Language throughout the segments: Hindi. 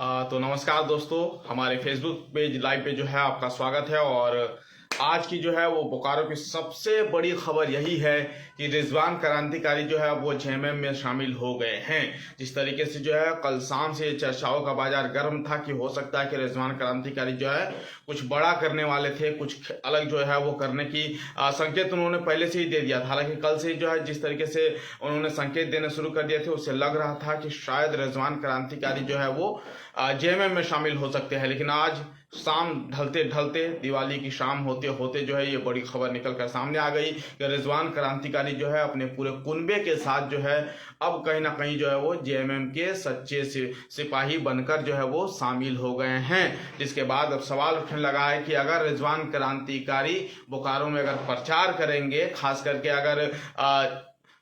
तो नमस्कार दोस्तों, हमारे फेसबुक पेज लाइव पे जो है आपका स्वागत है। और आज की जो है वो बोकारो की सबसे बड़ी खबर यही है कि रिजवान क्रांतिकारी जो है वो जेएमएम में शामिल हो गए हैं। जिस तरीके से जो है कल शाम से चर्चाओं का बाजार गर्म था कि हो सकता है कि रिजवान क्रांतिकारी जो है कुछ बड़ा करने वाले थे, कुछ अलग जो है वो करने की संकेत उन्होंने पहले से ही दे दिया था। हालांकि कल से जो है जिस तरीके से उन्होंने संकेत देने शुरू कर दिए थे, उससे लग रहा था कि शायद रिजवान क्रांतिकारी जो है वो जेएमएम में शामिल हो सकते हैं। लेकिन आज शाम ढलते ढलते, दिवाली की शाम होते होते जो है ये बड़ी खबर निकल कर सामने आ गई कि रिजवान क्रांतिकारी जो है अपने पूरे कुनबे के साथ जो है अब कहीं ना कहीं जो है वो जेएमएम के सच्चे सिपाही बनकर जो है वो शामिल हो गए हैं। जिसके बाद अब सवाल उठने लगा है कि अगर रिजवान क्रांतिकारी बोकारो में अगर प्रचार करेंगे, खास करके अगर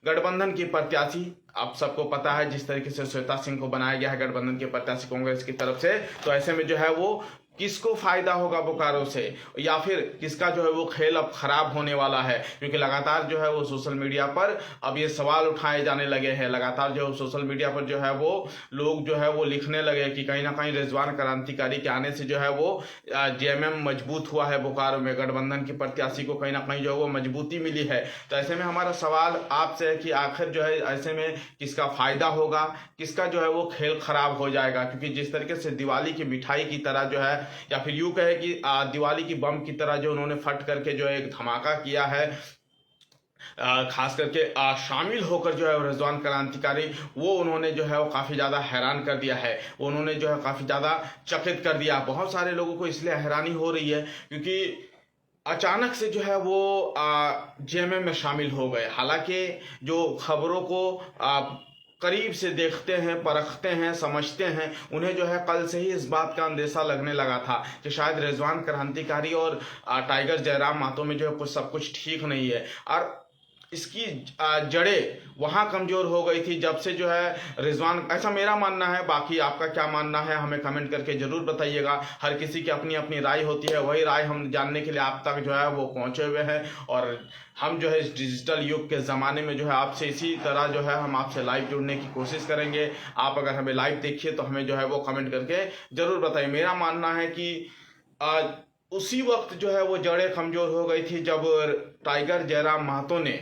गठबंधन की प्रत्याशी, आप सबको पता है जिस तरीके से श्वेता सिंह को बनाया गया है गठबंधन के प्रत्याशी कांग्रेस की तरफ से, तो ऐसे में जो है वो किसको फायदा होगा बोकारो से, या फिर किसका जो है वो खेल अब खराब होने वाला है। क्योंकि लगातार जो है वो सोशल मीडिया पर अब ये सवाल उठाए जाने लगे हैं। लगातार जो सोशल मीडिया पर जो है वो लोग जो है वो लिखने लगे कि कहीं ना कहीं रिजवान क्रांतिकारी के आने से जो है वो जेएमएम मजबूत हुआ है, बोकारो में गठबंधन की प्रत्याशी को कहीं ना कहीं जो है वो मजबूती मिली है। तो ऐसे में हमारा सवाल आपसे है कि आखिर जो है ऐसे में किसका फायदा होगा, किसका जो है वो खेल खराब हो जाएगा। क्योंकि जिस तरीके से दिवाली की मिठाई की तरह जो है, या फिर यूं कहे कि दिवाली की बम की तरह जो उन्होंने फट करके जो एक धमाका किया है, खास करके शामिल होकर जो है रिजवान क्रांतिकारी, वो उन्होंने जो है वो काफ़ी ज़्यादा हैरान कर दिया है, उन्होंने जो है काफ़ी ज़्यादा चकित कर दिया। बहुत सारे लोगों को इसलिए हैरानी हो रही है क्योंकि अचानक से जो है वो जेएमएम में शामिल हो गए। हालांकि जो खबरों को करीब से देखते हैं, परखते हैं, समझते हैं, उन्हें जो है कल से ही इस बात का अंदेशा लगने लगा था कि शायद रिजवान क्रांतिकारी और टाइगर जयराम महतो में जो है कुछ सब कुछ ठीक नहीं है। और इसकी जड़ें वहाँ कमज़ोर हो गई थी जब से जो है रिजवान, ऐसा मेरा मानना है। बाकी आपका क्या मानना है हमें कमेंट करके ज़रूर बताइएगा। हर किसी की अपनी अपनी राय होती है, वही राय हम जानने के लिए आप तक जो है वो पहुँचे हुए हैं। और हम जो है इस डिजिटल युग के ज़माने में जो है आपसे इसी तरह जो है हम आपसे लाइव जुड़ने की कोशिश करेंगे। आप अगर हमें लाइव देखिए तो हमें जो है वो कमेंट करके ज़रूर बताइए। मेरा मानना है कि उसी वक्त जो है वो जड़ें कमज़ोर हो गई थी जब टाइगर जयराम महतो ने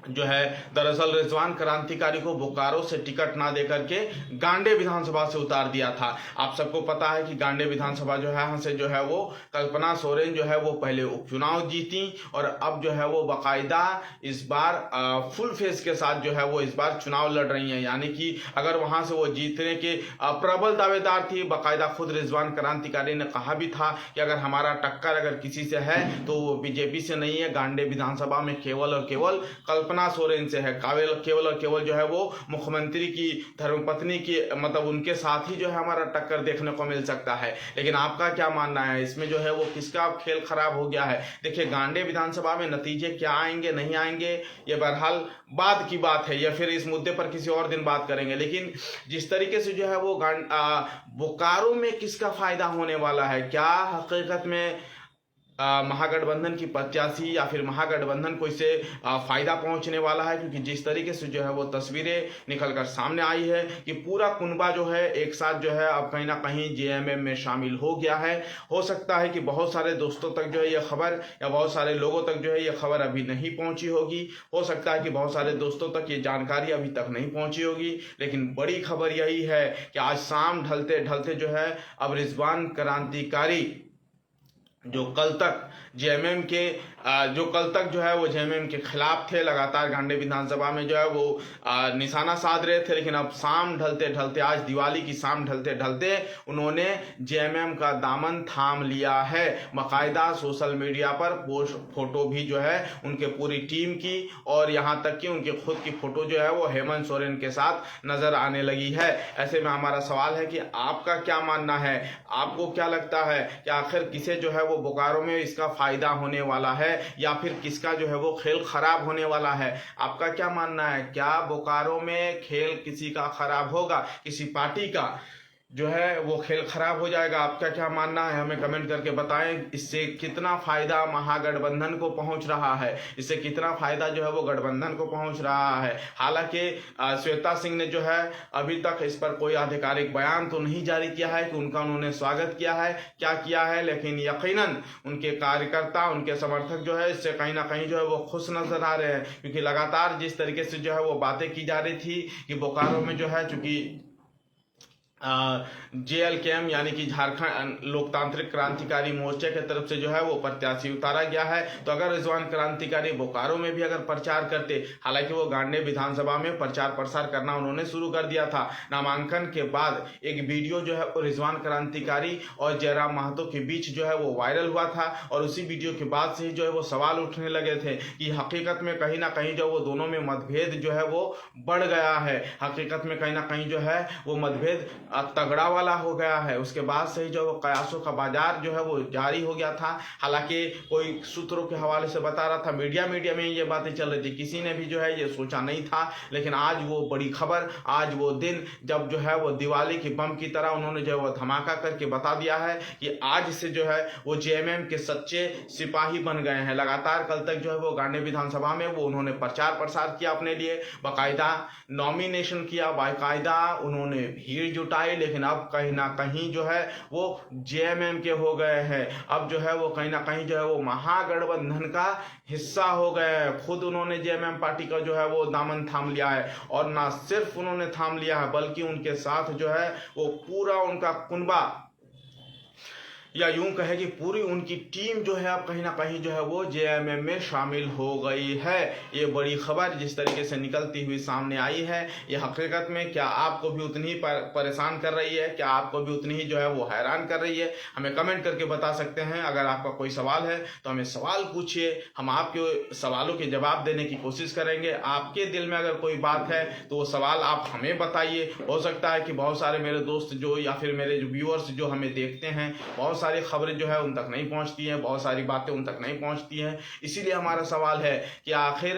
जो है दरअसल रिजवान क्रांतिकारी को बोकारो से टिकट ना देकर के गांडे विधानसभा से उतार दिया था। आप सबको पता है कि गांडे विधानसभा जो है यहाँ से जो है वो कल्पना सोरेन जो है वो पहले उपचुनाव जीती और अब जो है वो बाकायदा इस बार फुल फेस के साथ जो है वो इस बार चुनाव लड़ रही हैं। यानी कि अगर वहां से वो जीतने के प्रबल दावेदार थी। बाकायदा खुद रिजवान क्रांतिकारी ने कहा भी था कि अगर हमारा टक्कर अगर किसी से है तो वो बीजेपी से नहीं है, गांडे विधानसभा में केवल और केवल कल्पना सोरेन से है। केवल और केवल जो है वो मुख्यमंत्री की धर्मपत्नी की, मतलब उनके साथ ही जो है हमारा टक्कर देखने को मिल सकता है। लेकिन आपका क्या मानना है इसमें जो है वो किसका खेल खराब हो गया है? देखिए, गांडे विधानसभा में नतीजे क्या आएंगे नहीं आएंगे ये बहरहाल बाद की बात है, या फिर इस मुद्दे पर किसी और दिन बात करेंगे। लेकिन जिस तरीके से जो है वो बोकारो में किसका फायदा होने वाला है, क्या हकीकत में महागठबंधन की प्रत्याशी या फिर महागठबंधन को इससे फायदा पहुंचने वाला है? क्योंकि जिस तरीके से जो है वो तस्वीरें निकलकर सामने आई है कि पूरा कुनबा जो है एक साथ जो है अब कहीं ना कहीं जेएमएम में शामिल हो गया है। हो सकता है कि बहुत सारे दोस्तों तक जो है ये खबर, या बहुत सारे लोगों तक जो है ये खबर अभी नहीं पहुंची होगी। हो सकता है कि बहुत सारे दोस्तों तक ये जानकारी अभी तक नहीं पहुंची होगी। लेकिन बड़ी खबर यही है कि आज शाम ढलते ढलते जो है अब रिजवान क्रांतिकारी जो कल तक जेएमएम के जो है वो जेएमएम के खिलाफ थे, लगातार गांडे विधानसभा में जो है वो निशाना साध रहे थे। लेकिन अब शाम ढलते ढलते, आज दिवाली की शाम ढलते ढलते उन्होंने जेएमएम का दामन थाम लिया है। बाकायदा सोशल मीडिया पर पोस्ट फोटो भी जो है उनके पूरी टीम की, और यहाँ तक कि उनके खुद की फोटो जो है वो हेमंत सोरेन के साथ नजर आने लगी है। ऐसे में हमारा सवाल है कि आपका क्या मानना है? आपको क्या लगता है कि आखिर किसे जो है वो बोकारो में इसका फायदा होने वाला है, या फिर किसका जो है वो खेल खराब होने वाला है? आपका क्या मानना है? क्या बोकारो में खेल किसी का खराब होगा, किसी पार्टी का? जो है वो खेल खराब हो जाएगा। आपका क्या मानना है हमें कमेंट करके बताएं। इससे कितना फायदा महागठबंधन को पहुंच रहा है, इससे कितना फायदा जो है वो गठबंधन को पहुंच रहा है। हालांकि श्वेता सिंह ने जो है अभी तक इस पर कोई आधिकारिक बयान तो नहीं जारी किया है कि उनका उन्होंने स्वागत किया है, क्या किया है, लेकिन यकीनन उनके कार्यकर्ता, उनके समर्थक जो है इससे कहीं ना कहीं जो है वो खुश नजर आ रहे हैं, क्योंकि लगातार जिस तरीके से जो है वो बातें की जा रही थी कि बोकारो में जो है चूंकि JLKM यानी कि झारखंड लोकतांत्रिक क्रांतिकारी मोर्चे की तरफ से जो है वो प्रत्याशी उतारा गया है, तो अगर रिजवान क्रांतिकारी बोकारो में भी अगर प्रचार करते, हालांकि वो गांडे विधानसभा में प्रचार प्रसार करना उन्होंने शुरू कर दिया था। नामांकन के बाद एक वीडियो जो है वो रिजवान क्रांतिकारी और जयराम महतो के बीच जो है वो वायरल हुआ था, और उसी वीडियो के बाद से ही जो है वो सवाल उठने लगे थे कि हकीकत में कहीं ना कहीं जो वो दोनों में मतभेद जो है वो बढ़ गया है, हकीकत में कहीं ना कहीं जो है वो मतभेद तगड़ा वाला हो गया है। उसके बाद से ही जो वो कयासों का बाजार जो है वो जारी हो गया था। हालांकि कोई सूत्रों के हवाले से बता रहा था, मीडिया में ये बातें चल रही थी, किसी ने भी जो है ये सोचा नहीं था, लेकिन आज वो बड़ी खबर, आज वो दिन जब जो है वो दिवाली की बम की तरह उन्होंने जो है वो धमाका करके बता दिया है कि आज से जो है वो JMM के सच्चे सिपाही बन गए हैं। लगातार कल तक जो है वो गांडे विधानसभा में वो उन्होंने प्रचार प्रसार किया अपने लिए, बाकायदा नॉमिनेशन किया, बाकायदा उन्होंने भीड़ जुटाई, लेकिन अब कहीं ना कहीं जो है वो JMM के हो गए हैं। अब जो है वो कहीं ना कहीं जो है वो महागठबंधन का हिस्सा हो गए हैं। खुद उन्होंने JMM पार्टी का जो है वो दामन थाम लिया है, और ना सिर्फ उन्होंने थाम लिया है बल्कि उनके साथ जो है वो पूरा उनका कुनबा, या यूं कहे कि पूरी उनकी टीम जो है अब कहीं ना कहीं जो है वो JMM में शामिल हो गई है। ये बड़ी खबर जिस तरीके से निकलती हुई सामने आई है, ये हकीकत में क्या आपको भी उतनी ही परेशान कर रही है, क्या आपको भी उतनी ही जो है वो हैरान कर रही है? हमें कमेंट करके बता सकते हैं। अगर आपका कोई सवाल है तो हमें सवाल पूछिए, हम आपके सवालों के जवाब देने की कोशिश करेंगे। आपके दिल में अगर कोई बात है तो वो सवाल आप हमें बताइए। हो सकता है कि बहुत सारे मेरे दोस्त जो या फिर मेरे जो व्यूअर्स जो हमें देखते हैं, बहुत सारी खबरें जो है उन तक नहीं पहुंचती हैं, बहुत सारी बातें उन तक नहीं पहुंचती हैं। इसीलिए हमारा सवाल है कि आखिर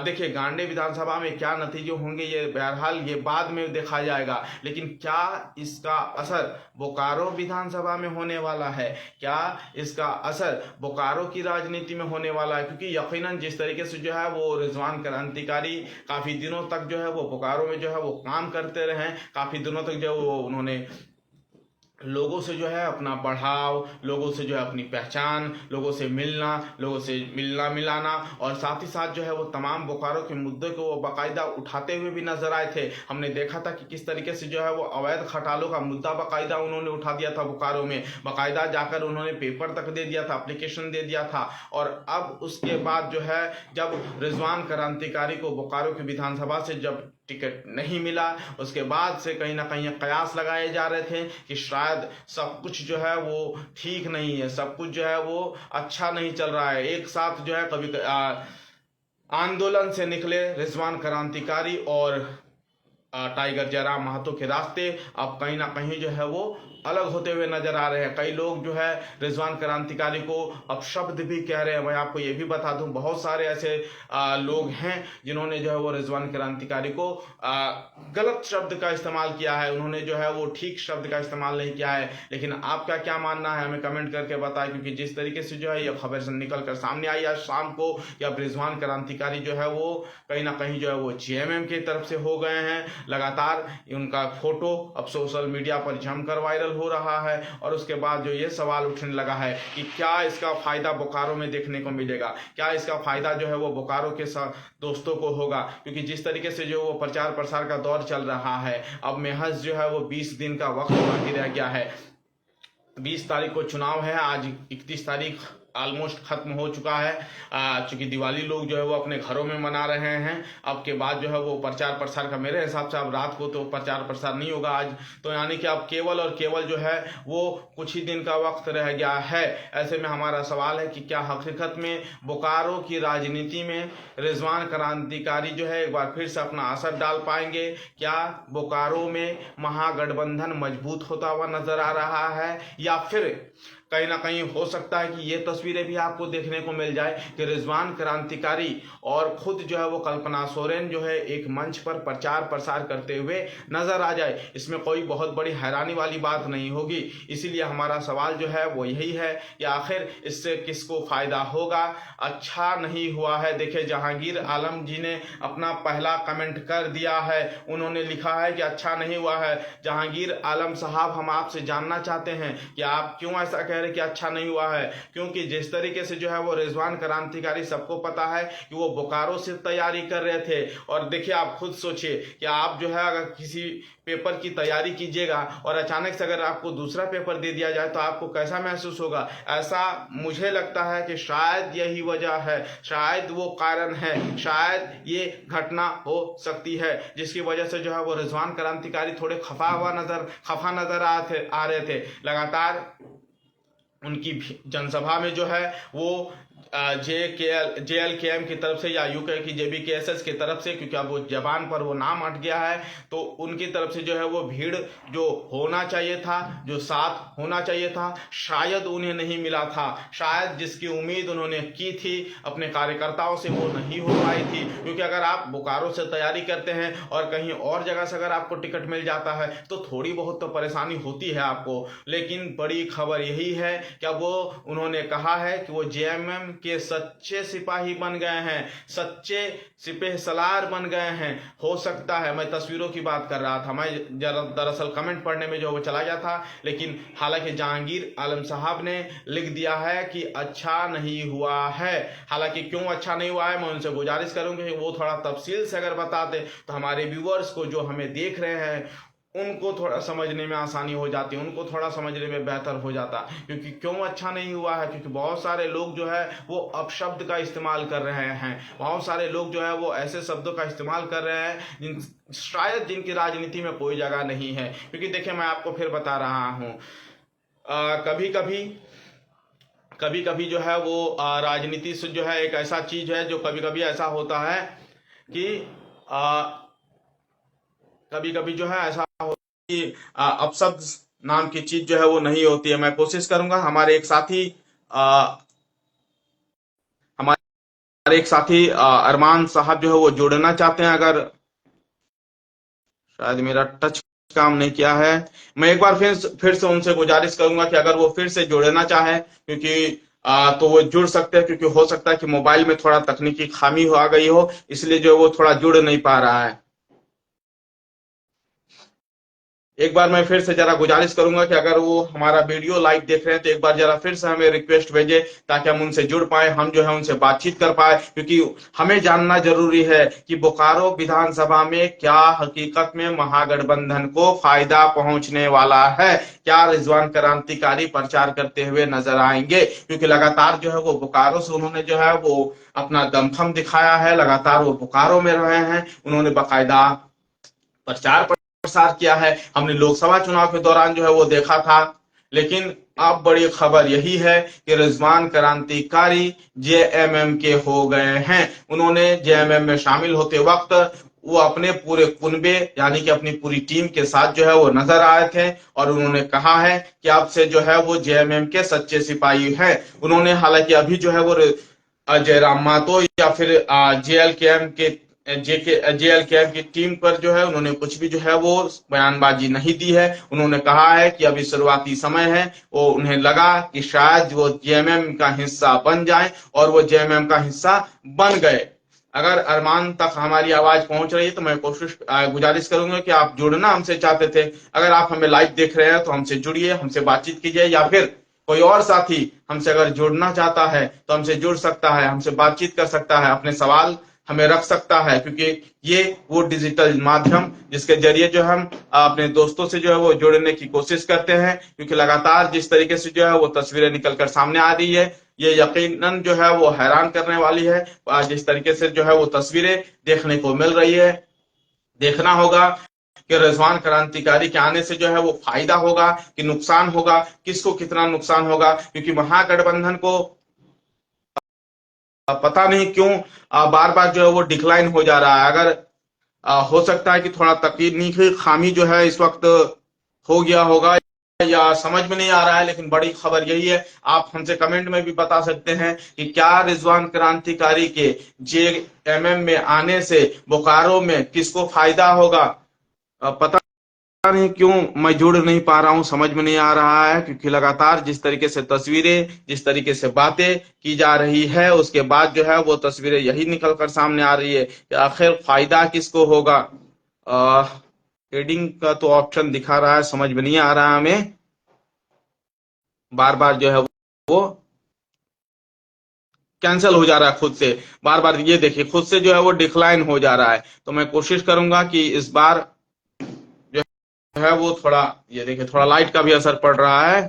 देखिए गांडे विधानसभा में क्या नतीजे होंगे ये बहरहाल ये बाद में देखा जाएगा, लेकिन क्या इसका असर बोकारो विधानसभा में होने वाला है, क्या इसका असर बोकारो की राजनीति में होने वाला है? क्योंकि यकीनन जिस तरीके से जो है वो रिजवान क्रांतिकारी काफी दिनों तक जो है वो बोकारो में जो है वो काम करते रहे, काफी दिनों तक जो वो उन्होंने लोगों से जो है अपना बढ़ाव, लोगों से जो है अपनी पहचान, लोगों से मिलना मिलाना, और साथ ही साथ जो है वो तमाम बोकारो के मुद्दे को वो बाकायदा उठाते हुए भी नजर आए थे। हमने देखा था कि किस तरीके से जो है वो अवैध खटालों का मुद्दा बाकायदा उन्होंने उठा दिया था बोकारो में, बाकायदा जाकर उन्होंने पेपर तक दे दिया था, एप्लीकेशन दे दिया था। और अब उसके बाद जो है जब रिजवान क्रांतिकारी को बोकारो की विधानसभा से जब टिकट नहीं मिला, उसके बाद से कहीं ना कहीं कयास लगाए जा रहे थे कि शायद सब कुछ जो है वो ठीक नहीं है, सब कुछ जो है वो अच्छा नहीं चल रहा है। एक साथ जो है कभी आंदोलन से निकले रिजवान क्रांतिकारी और टाइगर जयराम महतो के रास्ते अब कहीं ना कहीं जो है वो अलग होते हुए नजर आ रहे हैं। कई लोग जो है रिजवान क्रांतिकारी को अपशब्द भी कह रहे हैं। मैं आपको ये भी बता दूं, बहुत सारे ऐसे लोग हैं जिन्होंने जो है वो रिजवान क्रांतिकारी को गलत शब्द का इस्तेमाल किया है, उन्होंने जो है वो ठीक शब्द का इस्तेमाल नहीं किया है। लेकिन आपका क्या मानना है हमें कमेंट करके बताएं, क्योंकि जिस तरीके से जो है ये खबर निकल कर सामने आई आज शाम को, या रिजवान क्रांतिकारी जो है वो कहीं ना कहीं जो है वो JMM की तरफ से हो गए हैं। लगातार उनका फोटो अब सोशल मीडिया पर जमकर वायरल हो रहा है, और उसके बाद जो ये सवाल उठने लगा है कि क्या इसका फायदा बोकारो में देखने को मिलेगा, क्या इसका फायदा जो है वो बोकारो के दोस्तों को होगा? क्योंकि जिस तरीके से जो वो प्रचार प्रसार का दौर चल रहा है, अब महज जो है वो 20 दिन का वक्त बाकी रह गया है। 20 तारीख को चुनाव है, आज 31 तारीख ऑलमोस्ट खत्म हो चुका है। चूंकि दिवाली लोग जो है वो अपने घरों में मना रहे हैं, अब के बाद जो है वो प्रचार प्रसार का मेरे हिसाब से अब रात को तो प्रचार प्रसार नहीं होगा आज, तो यानी कि अब केवल और केवल जो है वो कुछ ही दिन का वक्त रह गया है। ऐसे में हमारा सवाल है कि क्या हकीकत में बोकारो की राजनीति में रिजवान क्रांतिकारी जो है एक बार फिर से अपना असर डाल पाएंगे? क्या बोकारो में महागठबंधन मजबूत होता हुआ नजर आ रहा है, या फिर कहीं ना कहीं हो सकता है कि ये तस्वीरें भी आपको देखने को मिल जाए कि रिजवान क्रांतिकारी और खुद जो है वो कल्पना सोरेन जो है एक मंच पर प्रचार प्रसार करते हुए नजर आ जाए। इसमें कोई बहुत बड़ी हैरानी वाली बात नहीं होगी। इसीलिए हमारा सवाल जो है वो यही है कि आखिर इससे किसको फायदा होगा। अच्छा नहीं हुआ है। देखिए, जहांगीर आलम जी ने अपना पहला कमेंट कर दिया है। उन्होंने लिखा है कि अच्छा नहीं हुआ है। जहांगीर आलम साहब, हम आपसे जानना चाहते हैं कि आप क्यों ऐसा कह रहे कि अच्छा नहीं हुआ है, क्योंकि जिस तरीके से जो है वो रिजवान क्रांतिकारी, सबको पता है कि वो बोकारो से तैयारी कर रहे थे। और देखिए, आप खुद सोचिए कि आप जो है अगर किसी पेपर की तैयारी कीजिएगा और अचानक से अगर आपको दूसरा पेपर दे दिया जाए तो आपको कैसा महसूस होगा। ऐसा मुझे लगता है कि शायद यही वजह है, शायद वो कारण है, शायद ये घटना हो सकती है जिसकी वजह से जो है वो रिजवान क्रांतिकारी थोड़े खफा नजर आ रहे थे। लगातार उनकी जनसभा में जो है वो JLKM की तरफ से या यूके की JBKSS की तरफ से, क्योंकि अब वो जबान पर वो नाम अट गया है, तो उनकी तरफ से जो है वो भीड़ जो होना चाहिए था, जो साथ होना चाहिए था, शायद उन्हें नहीं मिला था। शायद जिसकी उम्मीद उन्होंने की थी अपने कार्यकर्ताओं से वो नहीं हो पाई थी। क्योंकि अगर आप बोकारो से तैयारी करते हैं और कहीं और जगह से अगर आपको टिकट मिल जाता है तो थोड़ी बहुत तो परेशानी होती है आपको। लेकिन बड़ी खबर यही है कि अब वो उन्होंने कहा है कि वो JMM के सच्चे सिपाही बन गए हैं, सच्चे सिपह सलार बन गए हैं। हो सकता है, मैं तस्वीरों की बात कर रहा था, मैं दरअसल कमेंट पढ़ने में जो वो चला गया था, लेकिन हालांकि जहांगीर आलम साहब ने लिख दिया है कि अच्छा नहीं हुआ है। हालांकि क्यों अच्छा नहीं हुआ है, मैं उनसे गुजारिश करूंगा कि वो थोड़ा तफसील से अगर बताते तो हमारे व्यूअर्स को, जो हमें देख रहे हैं, उनको थोड़ा समझने में आसानी हो जाती, उनको थोड़ा समझने में बेहतर हो जाता। क्योंकि क्यों अच्छा नहीं हुआ है, क्योंकि बहुत सारे लोग जो है वो अपशब्द का इस्तेमाल कर रहे हैं, बहुत सारे लोग जो है वो ऐसे शब्दों का इस्तेमाल कर रहे हैं शायद जिनकी राजनीति में कोई जगह नहीं है। क्योंकि देखिए, मैं आपको फिर बता रहा हूँ, कभी कभी जो है वो राजनीति से जो है एक ऐसा चीज है जो कभी कभी ऐसा होता है कि कभी कभी जो है ऐसा होता है कि अपशब्द नाम की चीज जो है वो नहीं होती है। मैं कोशिश करूंगा, हमारे एक साथी अरमान साहब जो है वो जुड़ना चाहते हैं। अगर शायद मेरा टच काम नहीं किया है, मैं एक बार फिर से उनसे गुजारिश करूंगा कि अगर वो फिर से जुड़ना चाहे, क्योंकि तो वो जुड़ सकते हैं। क्योंकि हो सकता है कि मोबाइल में थोड़ा तकनीकी खामी आ गई हो, इसलिए जो वो थोड़ा जुड़ नहीं पा रहा है। एक बार मैं फिर से जरा गुजारिश करूंगा कि अगर वो हमारा वीडियो लाइव देख रहे हैं तो एक बार जरा फिर से हमें रिक्वेस्ट भेजे, ताकि हम उनसे जुड़ पाए, हम जो है उनसे बातचीत कर पाए। क्योंकि हमें जानना जरूरी है कि बोकारो विधानसभा में क्या हकीकत में महागठबंधन को फायदा पहुंचने वाला है। क्या रिजवान क्रांतिकारी प्रचार करते हुए नजर आएंगे? क्योंकि लगातार जो है वो बोकारो से उन्होंने जो है वो अपना दमखम दिखाया है, लगातार वो बोकारो में रहे हैं, उन्होंने बाकायदा प्रचार प्रसार किया है। हमने लोकसभा चुनाव के दौरान जो है वो देखा था। लेकिन अब बड़ी खबर यही है कि रिजवान क्रांतिकारी JMM के हो गए हैं। उन्होंने JMM में शामिल होते वक्त वो अपने पूरे कुनबे यानी कि अपनी पूरी टीम के साथ जो है वो नजर आए थे, और उन्होंने कहा है कि अब से जो है वो JMM के सच्चे सिपाही हैं। उन्होंने हालांकि अभी जो है वो जयराम मातो या फिर JLKM की टीम पर जो है उन्होंने कुछ भी जो है वो बयानबाजी नहीं दी है। उन्होंने कहा है कि अभी शुरुआती समय है, वो उन्हें लगा कि शायद वो JMM का हिस्सा बन जाए, और वो JMM का हिस्सा बन गए। अगर अरमान तक हमारी आवाज पहुंच रही है तो मैं गुजारिश करूंगा कि आप जुड़ना हमसे चाहते थे, अगर आप हमें लाइव देख रहे हैं तो हमसे जुड़िए, हमसे बातचीत कीजिए, या फिर कोई और साथी हमसे अगर जुड़ना चाहता है तो हमसे जुड़ सकता है, हमसे बातचीत कर सकता है, अपने सवाल हमें रख सकता है। क्योंकि ये वो डिजिटल माध्यम जिसके जरिए जो हम अपने दोस्तों से जो है वो जुड़ने की कोशिश करते हैं। क्योंकि लगातार जिस तरीके से जो है वो तस्वीरें निकलकर सामने आ रही है, ये यकीनन जो है वो हैरान करने वाली है। जिस तरीके से जो है वो तस्वीरें देखने को मिल रही है, देखना होगा कि रिजवान क्रांतिकारी के आने से जो है वो फायदा होगा कि नुकसान होगा, किसको कितना नुकसान होगा। क्योंकि महागठबंधन को पता नहीं क्यों बार बार जो है वो डिक्लाइन हो जा रहा है। अगर हो सकता है कि थोड़ा तकनीकी खामी जो है इस वक्त हो गया होगा, या समझ में नहीं आ रहा है, लेकिन बड़ी खबर यही है। आप हमसे कमेंट में भी बता सकते हैं कि क्या रिजवान क्रांतिकारी के जेएमएम में आने से बोकारो में किसको फायदा होगा। पता नहीं क्यों मैं जुड़ नहीं पा रहा हूं, समझ में नहीं आ रहा है, क्योंकि लगातार जिस तरीके से तस्वीरें, जिस तरीके से बातें की जा रही है, उसके बाद जो है वो तस्वीरें यही निकल कर सामने आ रही है कि आखिर फायदा किसको होगा। ट्रेडिंग का तो ऑप्शन दिखा रहा है, समझ में नहीं आ रहा हमें, बार बार जो है वो कैंसिल हो जा रहा है खुद से, बार बार ये देखिए खुद से जो है वो डिक्लाइन हो जा रहा है। तो मैं कोशिश करूंगा कि इस बार जो है वो थोड़ा, ये देखिए थोड़ा लाइट का भी असर पड़ रहा है।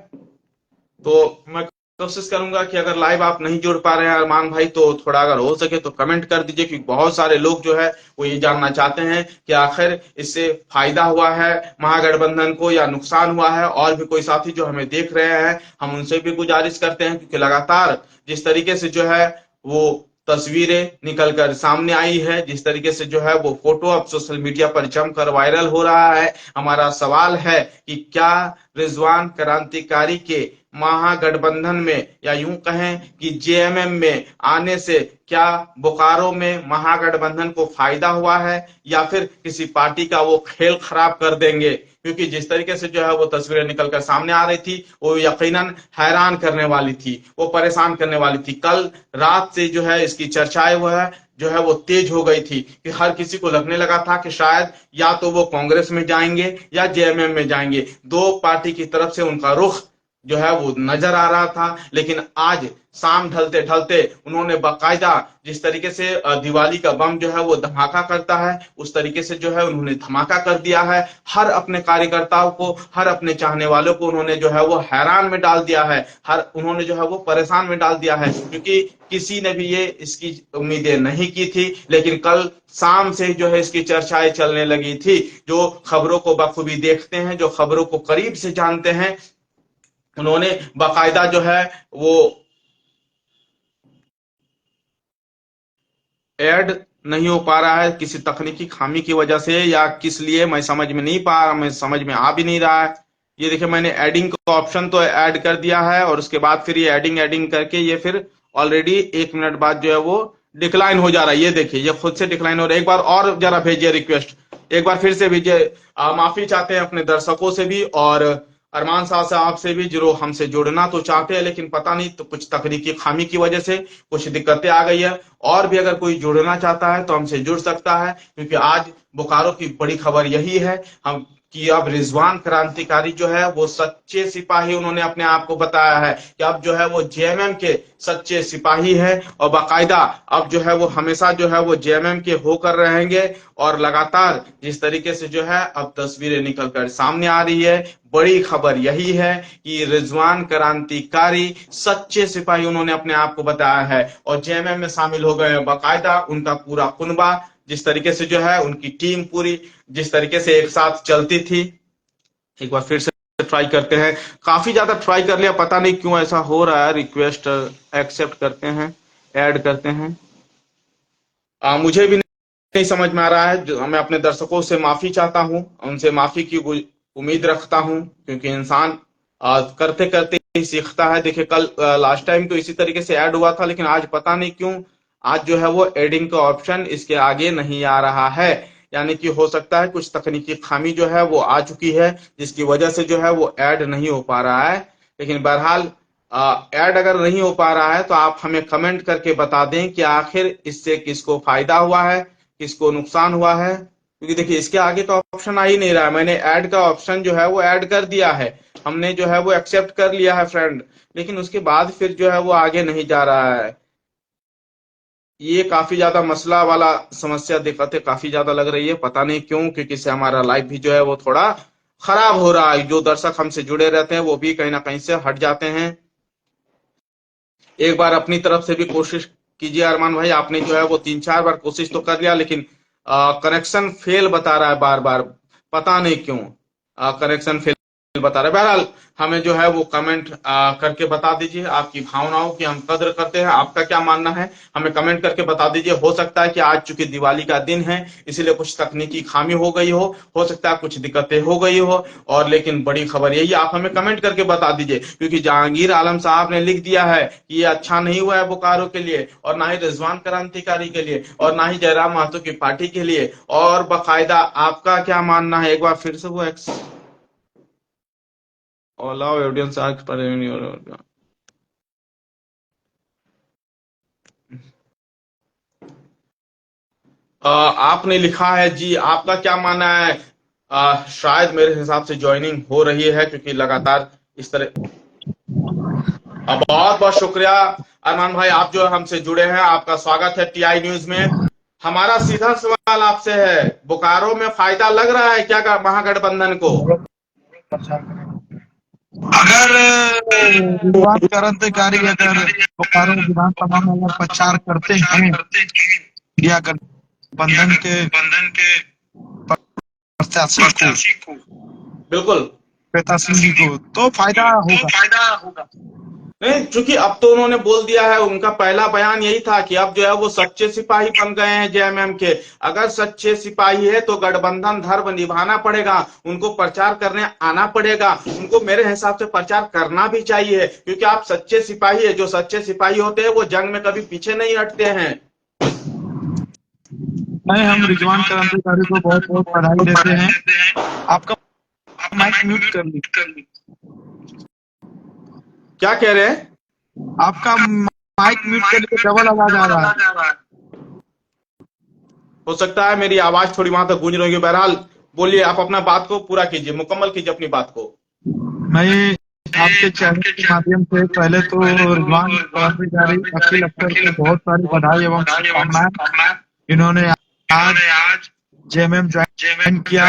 तो मैं कोशिश करूंगा कि अगर लाइव आप नहीं जुड़ पा रहे हैं अरमान भाई, तो थोड़ा अगर हो सके तो कमेंट कर दीजिए, क्योंकि बहुत सारे लोग जो है वो ये जानना चाहते हैं कि आखिर इससे फायदा हुआ है महागठबंधन को या नुकसान हुआ है। और भी कोई साथी जो हमें देख रहे हैं, हम उनसे भी गुजारिश करते हैं, क्योंकि लगातार जिस तरीके से जो है वो तस्वीरें निकल कर सामने आई है, जिस तरीके से जो है वो फोटो अब सोशल मीडिया पर जमकर वायरल हो रहा है, हमारा सवाल है कि क्या रिजवान क्रांतिकारी के महागठबंधन में या यूं कहें कि जेएमएम में आने से क्या बोकारो में महागठबंधन को फायदा हुआ है, या फिर किसी पार्टी का वो खेल खराब कर देंगे। क्योंकि जिस तरीके से जो है वो तस्वीरें निकलकर सामने आ रही थी, वो यकीनन हैरान करने वाली थी, वो परेशान करने वाली थी। कल रात से जो है इसकी चर्चाएं वो है जो है वो तेज हो गई थी कि हर किसी को लगने लगा था कि शायद या तो वो कांग्रेस में जाएंगे या जेएमएम में जाएंगे, दो पार्टी की तरफ से उनका रुख जो है वो नजर आ रहा था। लेकिन आज शाम ढलते ढलते उन्होंने बाकायदा जिस तरीके से दिवाली का बम जो है वो धमाका करता है, उस तरीके से जो है उन्होंने धमाका कर दिया है। हर अपने कार्यकर्ताओं को, हर अपने चाहने वालों को उन्होंने जो है वो हैरान में डाल दिया है, हर उन्होंने जो है वो परेशान में डाल दिया है, क्योंकि किसी ने भी ये इसकी उम्मीदें नहीं की थी। लेकिन कल शाम से जो है इसकी चर्चाएं चलने लगी थी। जो खबरों को बखूबी देखते हैं, जो खबरों को करीब से जानते हैं, उन्होंने बाकायदा जो है वो ऐड नहीं हो पा रहा है किसी तकनीकी खामी की वजह से या किस लिए, मैं समझ में नहीं पा रहा, मैं समझ में आ भी नहीं रहा है। ये देखिए मैंने एडिंग का ऑप्शन तो ऐड कर दिया है, और उसके बाद फिर ये एडिंग एडिंग करके ये फिर ऑलरेडी 1 मिनट बाद जो है वो डिक्लाइन हो जा रहा है। ये देखिए ये खुद से डिक्लाइन हो रहा है। एक बार और जरा भेजिए रिक्वेस्ट, एक बार फिर से भेजिए। माफी चाहते हैं अपने दर्शकों से भी और अरमान साहब से भी, जो हमसे जुड़ना तो चाहते हैं, लेकिन पता नहीं तो कुछ तकनीकी खामी की वजह से कुछ दिक्कतें आ गई है। और भी अगर कोई जुड़ना चाहता है तो हमसे जुड़ सकता है, क्योंकि आज बोकारो की बड़ी खबर यही है हम कि अब रिजवान क्रांतिकारी जो है वो सच्चे सिपाही, उन्होंने अपने आप को बताया है कि अब जो है वो जेएमएम के सच्चे सिपाही है, और बाकायदा अब जो है वो हमेशा जो है वो जेएमएम के होकर रहेंगे। और लगातार जिस तरीके से जो है अब तस्वीरें निकलकर सामने आ रही है, बड़ी खबर यही है कि रिजवान क्रांतिकारी सच्चे सिपाही उन्होंने अपने आप को बताया है, और जेएमएम में शामिल हो गए बाकायदा उनका पूरा कुनबा। जिस तरीके से जो है उनकी टीम पूरी जिस तरीके से एक साथ चलती थी। एक बार फिर से ट्राई करते हैं, काफी ज्यादा ट्राई कर लिया, पता नहीं क्यों ऐसा हो रहा है। रिक्वेस्ट एक्सेप्ट करते हैं, ऐड करते हैं। मुझे भी नहीं समझ में आ रहा है, मैं अपने दर्शकों से माफी चाहता हूं, उनसे माफी की उम्मीद रखता हूं, क्योंकि इंसान करते करते ही सीखता है। देखिए कल लास्ट टाइम तो इसी तरीके से ऐड हुआ था, लेकिन आज पता नहीं क्यों आज जो है वो एडिंग का ऑप्शन इसके आगे नहीं आ रहा है। यानी कि हो सकता है कुछ तकनीकी खामी जो है वो आ चुकी है, जिसकी वजह से जो है वो ऐड नहीं हो पा रहा है। लेकिन बहरहाल ऐड अगर नहीं हो पा रहा है तो आप हमें कमेंट करके बता दें कि आखिर इससे किसको फायदा हुआ है, किसको नुकसान हुआ है। क्योंकि देखिए इसके आगे तो ऑप्शन आ ही नहीं रहा है। मैंने ऐड का ऑप्शन जो है वो ऐड कर दिया है, हमने जो है वो एक्सेप्ट कर लिया है फ्रेंड, लेकिन उसके बाद फिर जो है वो आगे नहीं जा रहा है। ये काफी ज्यादा मसला वाला समस्या दिक्कतें काफी ज्यादा लग रही है, पता नहीं क्यों, क्योंकि से हमारा लाइफ भी जो है वो थोड़ा खराब हो रहा है। जो दर्शक हमसे जुड़े रहते हैं वो भी कहीं ना कहीं से हट जाते हैं। एक बार अपनी तरफ से भी कोशिश कीजिए अरमान भाई, आपने जो है वो 3-4 बार कोशिश तो कर लिया, लेकिन कनेक्शन फेल बता रहा है बार बार, पता नहीं क्यों कनेक्शन फेल बता रहे। बहरहाल हमें जो है वो कमेंट करके बता दीजिए आपकी भावनाओं की हम कद्र करते हैं। आपका क्या मानना है हमें कमेंट करके बता दीजिए। हो सकता है कि आज चूंकि दिवाली का दिन है इसीलिए कुछ तकनीकी खामी हो गई हो सकता है कुछ दिक्कतें हो गई हो, और लेकिन बड़ी खबर यही है, आप हमें कमेंट करके बता दीजिए, क्योंकि जहांगीर आलम साहब ने लिख दिया है कि ये अच्छा नहीं हुआ है बोकारो के लिए, और ना ही रिजवान क्रांतिकारी के लिए, और ना ही जयराम महतो की पार्टी के लिए। और बाकायदा आपका क्या मानना है, एक बार फिर से वो allow audience ask पर आपने लिखा है जी, आपका क्या मानना है? शायद मेरे हिसाब से ज्वाइनिंग हो रही है क्योंकि लगातार इस तरह। बहुत बहुत शुक्रिया अरमान भाई, आप जो हमसे जुड़े हैं, आपका स्वागत है टीआई न्यूज में। हमारा सीधा सवाल आपसे है, बोकारो में फायदा लग रहा है क्या महागठबंधन को? अगर विवाद क्रांतिकारी अगर बोकारो विधानसभा में अगर प्रचार करते हैं या गठबंधन के प्रत्याशी को, बिल्कुल प्रत्याशी को, तो फायदा होगा। नहीं, चूंकि अब तो उन्होंने बोल दिया है, उनका पहला बयान यही था कि अब जो है वो सच्चे सिपाही बन गए हैं जेएमएम के। अगर सच्चे सिपाही है तो गठबंधन धर्म निभाना पड़ेगा, उनको प्रचार करने आना पड़ेगा, उनको मेरे हिसाब से प्रचार करना भी चाहिए, क्योंकि आप सच्चे सिपाही है। जो सच्चे सिपाही होते हैं वो जंग में कभी पीछे नहीं हटते हैं। नहीं, हम रिजवान क्रांतिकारी को बहुत बहुत बधाई देते हैं। आपका माइक म्यूट कर ली। क्या कह रहे हैं? आपका माइक म्यूट करके डबल आवाज आ रहा है। हो सकता है मेरी आवाज थोड़ी वहां तक गूंज रही है। बहरहाल बोलिए, आप अपना बात को पूरा कीजिए, मुकम्मल कीजिए अपनी बात को। मैं आपके चैनल के माध्यम से पहले तो रिजवान क्रांतिकारी अखिल अख्तर को बहुत सारी बधाई एवं शुभकामनाएं। इन्होंने आज जेएमएम ज्वाइन किया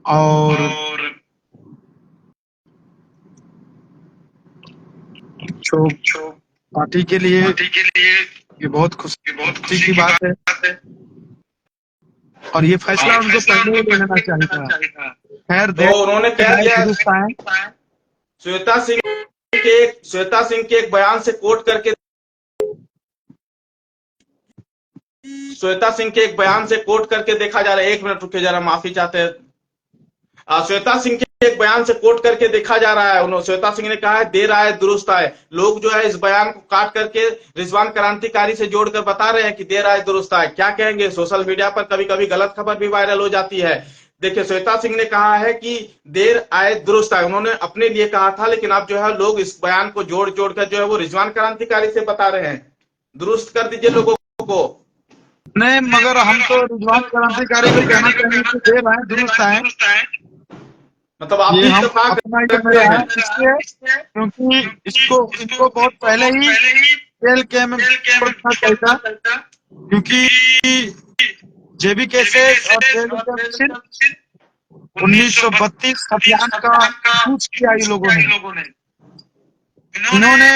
और पार्टी के लिए ये बहुत खुशी की बात है, और ये फैसला उनको पहले ही ले लेना चाहिए था। खैर, तो उन्होंने कह दिया श्वेता सिंह के एक बयान से कोट करके, श्वेता सिंह के एक बयान से कोट करके देखा जा रहा है। एक मिनट रुके जरा, माफी चाहते हैं। श्वेता सिंह के एक बयान से कोट करके देखा जा रहा है, उन्होंने श्वेता सिंह ने कहा है देर आए दुरुस्त आए। लोग जो है इस बयान को काट करके रिजवान क्रांतिकारी से जोड़कर बता रहे हैं कि देर आए दुरुस्त आए। क्या कहेंगे? सोशल मीडिया पर कभी कभी गलत खबर भी वायरल हो जाती है। देखिए, श्वेता सिंह ने कहा है कि देर आए दुरुस्त आए, उन्होंने अपने लिए कहा था, लेकिन अब जो है लोग इस बयान को जोड़ जोड़ कर जो है वो रिजवान क्रांतिकारी से बता रहे हैं। दुरुस्त कर दीजिए लोगों को। नहीं, मगर हम तो रिजवान क्रांतिकारी को कहना चाहेंगे कि देर आए दुरुस्त आए। मतलब आप भी इत्तेफाक रखते हैं, क्योंकि इनको बहुत पहले ही जेल के में पड़ना चाहिए, क्योंकि जेबी केसेस और जेल 1932 अभियान का यूज किया इन लोगों ने। इन्होंने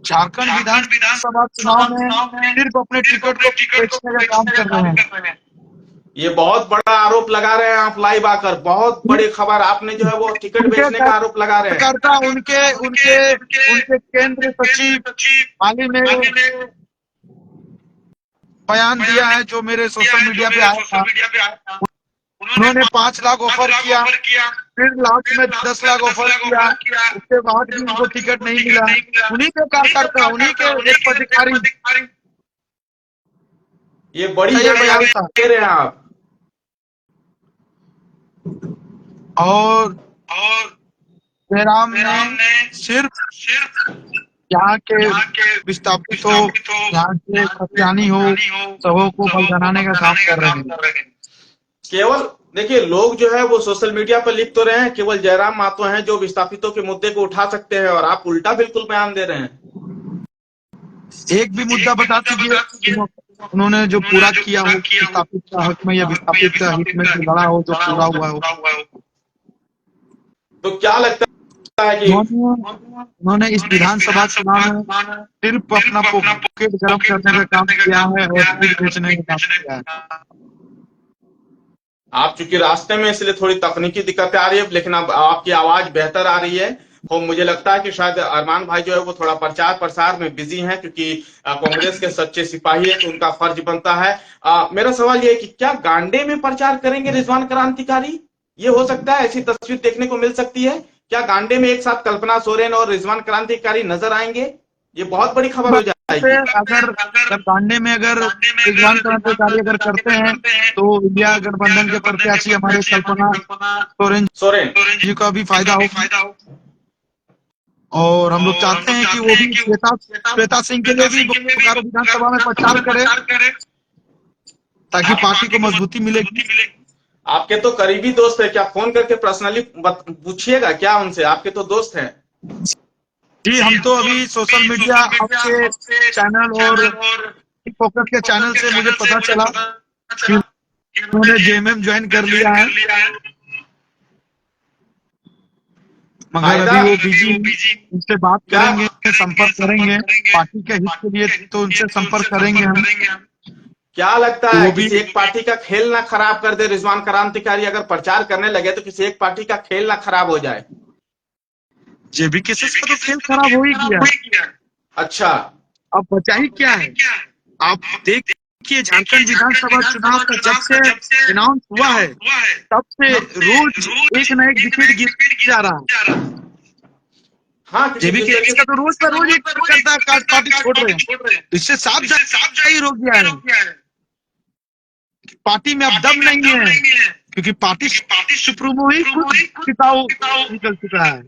झारखंड विधानसभा चुनाव में सिर्फ अपने टिकट को बेचने का काम कर रहे हैं। ये बहुत बड़ा आरोप लगा रहे हैं आप लाइव आकर, बहुत बड़ी खबर। आपने जो है वो टिकट बेचने का आरोप लगा रहे हैं। उनके केंद्रीय सचिव हाल ही में बयान दिया है जो मेरे सोशल मीडिया पे आया था। उन्होंने 5 लाख ऑफर किया, फिर लास्ट में 10 लाख ऑफर किया, उसके बाद भी उनको टिकट नहीं मिला। उन्हीं के कार्यकर्ता, उन्हीं के एक पदाधिकारी, ये बड़ी जानकारी दे रहे हैं आप। और जयराम ने सिर्फ यहाँ के विस्थापित हो, यहाँ के खतियानी हो, सबों को बलिदानाने का काम कर रहे हैं। केवल देखिए, लोग जो है वो सोशल मीडिया पर लिख तो रहे हैं केवल जयराम महतो हैं जो विस्थापितों के मुद्दे को उठा सकते हैं, और आप उल्टा बिल्कुल बयान दे रहे हैं। एक भी मुद्दा बता दीजिए उन्होंने जो पूरा किया हो विस्थापित का हक में, या विस्थापित का हित में जो लड़ा हो, जो पूरा हुआ हो। तो क्या लगता है कि उन्होंने इस विधानसभा चुनाव में सिर्फ अपना पॉकेट गरम करने का काम किया है और फिर बेचने का काम किया है। आप चूंकि रास्ते में इसलिए थोड़ी तकनीकी दिक्कतें आ रही है, लेकिन अब आपकी आवाज बेहतर आ रही है। और मुझे लगता है कि शायद अरमान भाई जो है वो थोड़ा प्रचार प्रसार में बिजी हैं, क्योंकि कांग्रेस के सच्चे सिपाही है तो उनका फर्ज बनता है। मेरा सवाल ये है कि क्या गांडे में प्रचार करेंगे रिजवान क्रांतिकारी? ये हो सकता है, ऐसी तस्वीर देखने को मिल सकती है? क्या गांडे में एक साथ कल्पना सोरेन और रिजवान क्रांतिकारी नजर आएंगे? ये बहुत बड़ी खबर हो से जाएगी। अगर गांडे में अगर विद्वान क्रांतिकारी अगर करते हैं तो इंडिया गठबंधन के प्रत्याशी हमारे कल्पना सोरेन सोरेन जी का भी फायदा हो। और हम लोग चाहते हैं कि वो भी श्वेता सिंह के लिए भी बोकारो विधानसभा में प्रचार करे ताकि पार्टी को मजबूती मिलेगी। आपके तो करीबी दोस्त है, क्या फोन करके पर्सनली पूछिएगा क्या उनसे? आपके तो दोस्त हैं। जी, हम तो अभी सोशल मीडिया आपके चैनल और फोकस के चैनल से मुझे पता चला कि उन्होंने जेएमएम ज्वाइन कर लिया है, मगर अभी वो बिजी, उनसे बात करेंगे, संपर्क करेंगे पार्टी के हित के लिए, तो उनसे संपर्क करेंगे हम। क्या लगता तो है वो भी किसी एक पार्टी का खेल ना खराब कर दे रिजवान क्रांतिकारी? अगर प्रचार करने लगे तो किसी एक पार्टी का खेल ना खराब हो जाए? जेबी केसेस का तो खेल खराब हो ही गया। अच्छा, अब बचा ही क्या है? आप देखिए, झारखंड विधानसभा चुनाव का जब से अनाउंस हुआ है तब से रोज एक न एक विकेट गिर जा रहा है। हाँ, जेबी केसेस का तो रोज पर रोज एक करता है, पार्टी छोड़ रहे हैं। इससे साफ जाहिर हो गया है पार्टी में अब दम नहीं है, क्योंकि पार्टी सुप्रीमो ही खुद खिताब निकल चुका है।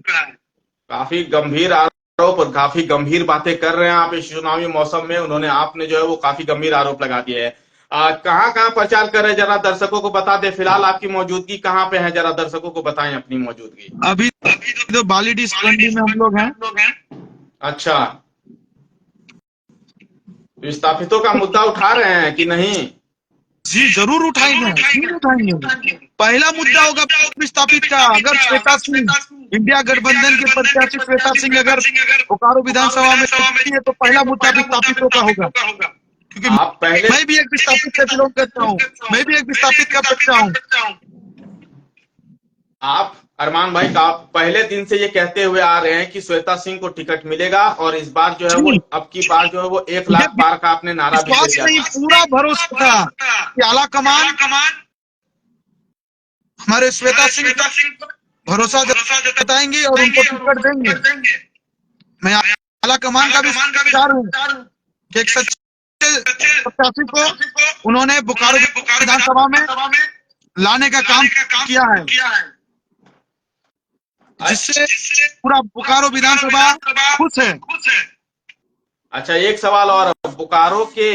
काफी गंभीर आरोप और काफी गंभीर बातें कर रहे हैं आप इस चुनावी मौसम में। उन्होंने, आपने जो है वो काफी गंभीर आरोप लगा दिए हैं। कहाँ कहाँ प्रचार कर रहे हैं, जरा दर्शकों को बता दे। फिलहाल आपकी मौजूदगी कहाँ पे है, जरा दर्शकों को बताएं अपनी मौजूदगी। अभी तो बालीडी में हम लोग हैं। अच्छा, विस्थापितों का मुद्दा उठा रहे हैं कि नहीं? जी जरूर उठाएंगे, क्यों उठाएंगे। पहला मुद्दा होगा विस्थापित का। अगर श्वेता सिंह, इंडिया गठबंधन के प्रत्याशी श्वेता सिंह अगर बोकारो विधानसभा में जीतती है तो पहला मुद्दा विस्थापितों का होगा, क्योंकि आप पहले, मैं भी एक विस्थापित का बिलोंग करता हूँ, मैं भी एक विस्थापित का बच्चा हूँ। आप अरमान भाई का आप पहले दिन से ये कहते हुए आ रहे हैं कि श्वेता सिंह को टिकट मिलेगा और इस बार जो है वो, अब की बार जो है वो 1 लाख पार का आपने नारा भी दे दिया था। पूरा भरोसा था कि आला कमान हमारे श्वेता सिंह भरोसा जताएंगे और उनको टिकट देंगे। मैं आला कमान का भी विचार हूँ कि एक सच्चे प्रत्याशी को उन्होंने बोकारो विधानसभा में लाने का काम किया है, जिससे पूरा बोकारो विधानसभा खुश है। अच्छा, एक सवाल और। बोकारो के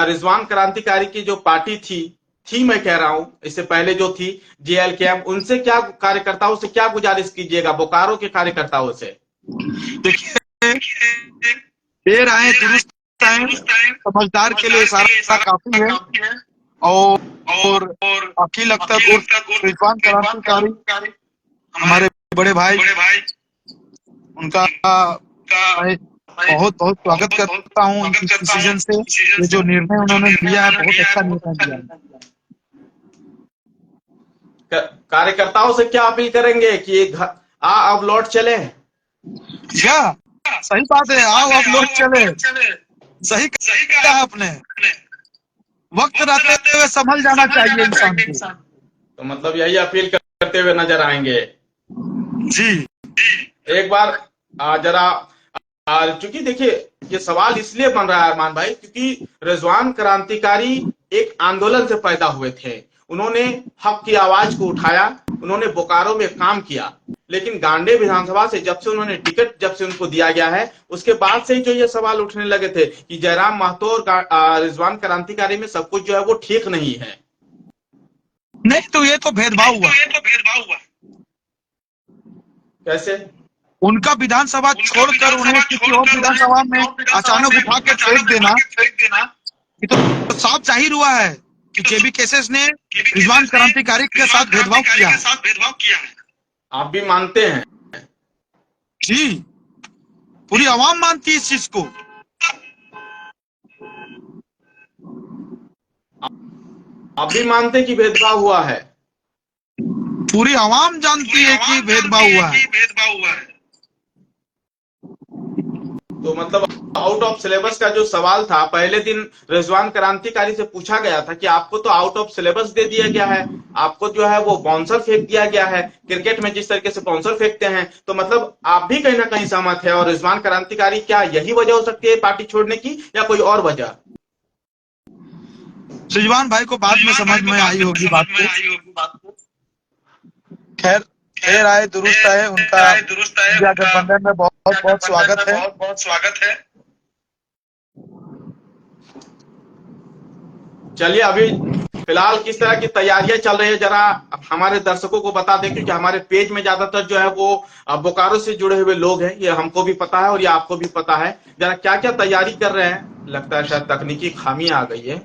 रिजवान क्रांतिकारी की जो पार्टी थी मैं कह रहा हूं, इससे पहले जो थी JLKM, उनसे क्या, कार्यकर्ताओं से क्या गुजारिश कीजिएगा बोकारो के कार्यकर्ताओं से? देखिए, देर आए दुरुस्त आए, समझदार के लिए सारा काफी है। और अकील अख्तर उर्फ रिजवान क्रांतिकारी हमारे बड़े भाई, उनका मैं बहुत बहुत स्वागत करता हूँ इस डिसीजन से। ये जो निर्णय उन्होंने लिया है बहुत अच्छा निर्णय लिया है। कार्यकर्ताओं से क्या अपील करेंगे कि अब लौट चले? क्या सही बात है, आओ अब लौट चले। सही कहा आपने, वक्त रहते हुए संभल जाना चाहिए इंसान को। तो मतलब यही अपील करते हुए नजर आएंगे जी। एक बार जरा, चूंकि देखिए ये सवाल इसलिए बन रहा है अरमान भाई, क्योंकि रिजवान क्रांतिकारी एक आंदोलन से पैदा हुए थे। उन्होंने हक की आवाज को उठाया, उन्होंने बोकारो में काम किया, लेकिन गांडे विधानसभा से जब से उन्होंने टिकट, जब से उनको दिया गया है, उसके बाद से ही जो ये सवाल उठने लगे थे कि जयराम महतो और रिजवान क्रांतिकारी में सब कुछ जो है वो ठीक नहीं है। नहीं तो ये तो भेदभाव हुआ। कैसे? उनका विधानसभा छोड़कर उन्हें किसी और विधानसभा में अचानक उठा के फेंक देना, ये तो साफ जाहिर हुआ है कि जेबी केसेस ने रिजवान क्रांतिकारी के साथ भेदभाव किया है। आप भी मानते हैं? जी, पूरी आवाम मानती है इस चीज को। आप भी मानते कि भेदभाव हुआ है? पूरी आवाम जानती है कि भेदभाव हुआ है। तो मतलब आउट ऑफ सिलेबस का जो सवाल था पहले दिन रिजवान क्रांतिकारी से पूछा गया था कि आपको तो आउट ऑफ सिलेबस दे दिया गया है, आपको जो है वो बाउंसर फेंक दिया गया है, क्रिकेट में जिस तरीके से बाउंसर फेंकते हैं, तो मतलब आप भी कहीं ना कहीं सहमत है। और रिजवान क्रांतिकारी, क्या यही वजह हो सकती है पार्टी छोड़ने की या कोई और वजह? रिजवान भाई को बाद में समझ में आई होगी बात को। खैर, देर आए दुरुस्त आए, उनका इंडिया गठबंधन में बहुत बहुत स्वागत है। चलिए, अभी फिलहाल किस तरह की तैयारियां चल रही है जरा हमारे दर्शकों को बता दें, क्योंकि हमारे पेज में ज्यादातर जो है वो बोकारो से जुड़े हुए लोग हैं, ये हमको भी पता है और ये आपको भी पता है। जरा क्या क्या तैयारी कर रहे हैं? लगता है शायद तकनीकी खामी आ गई है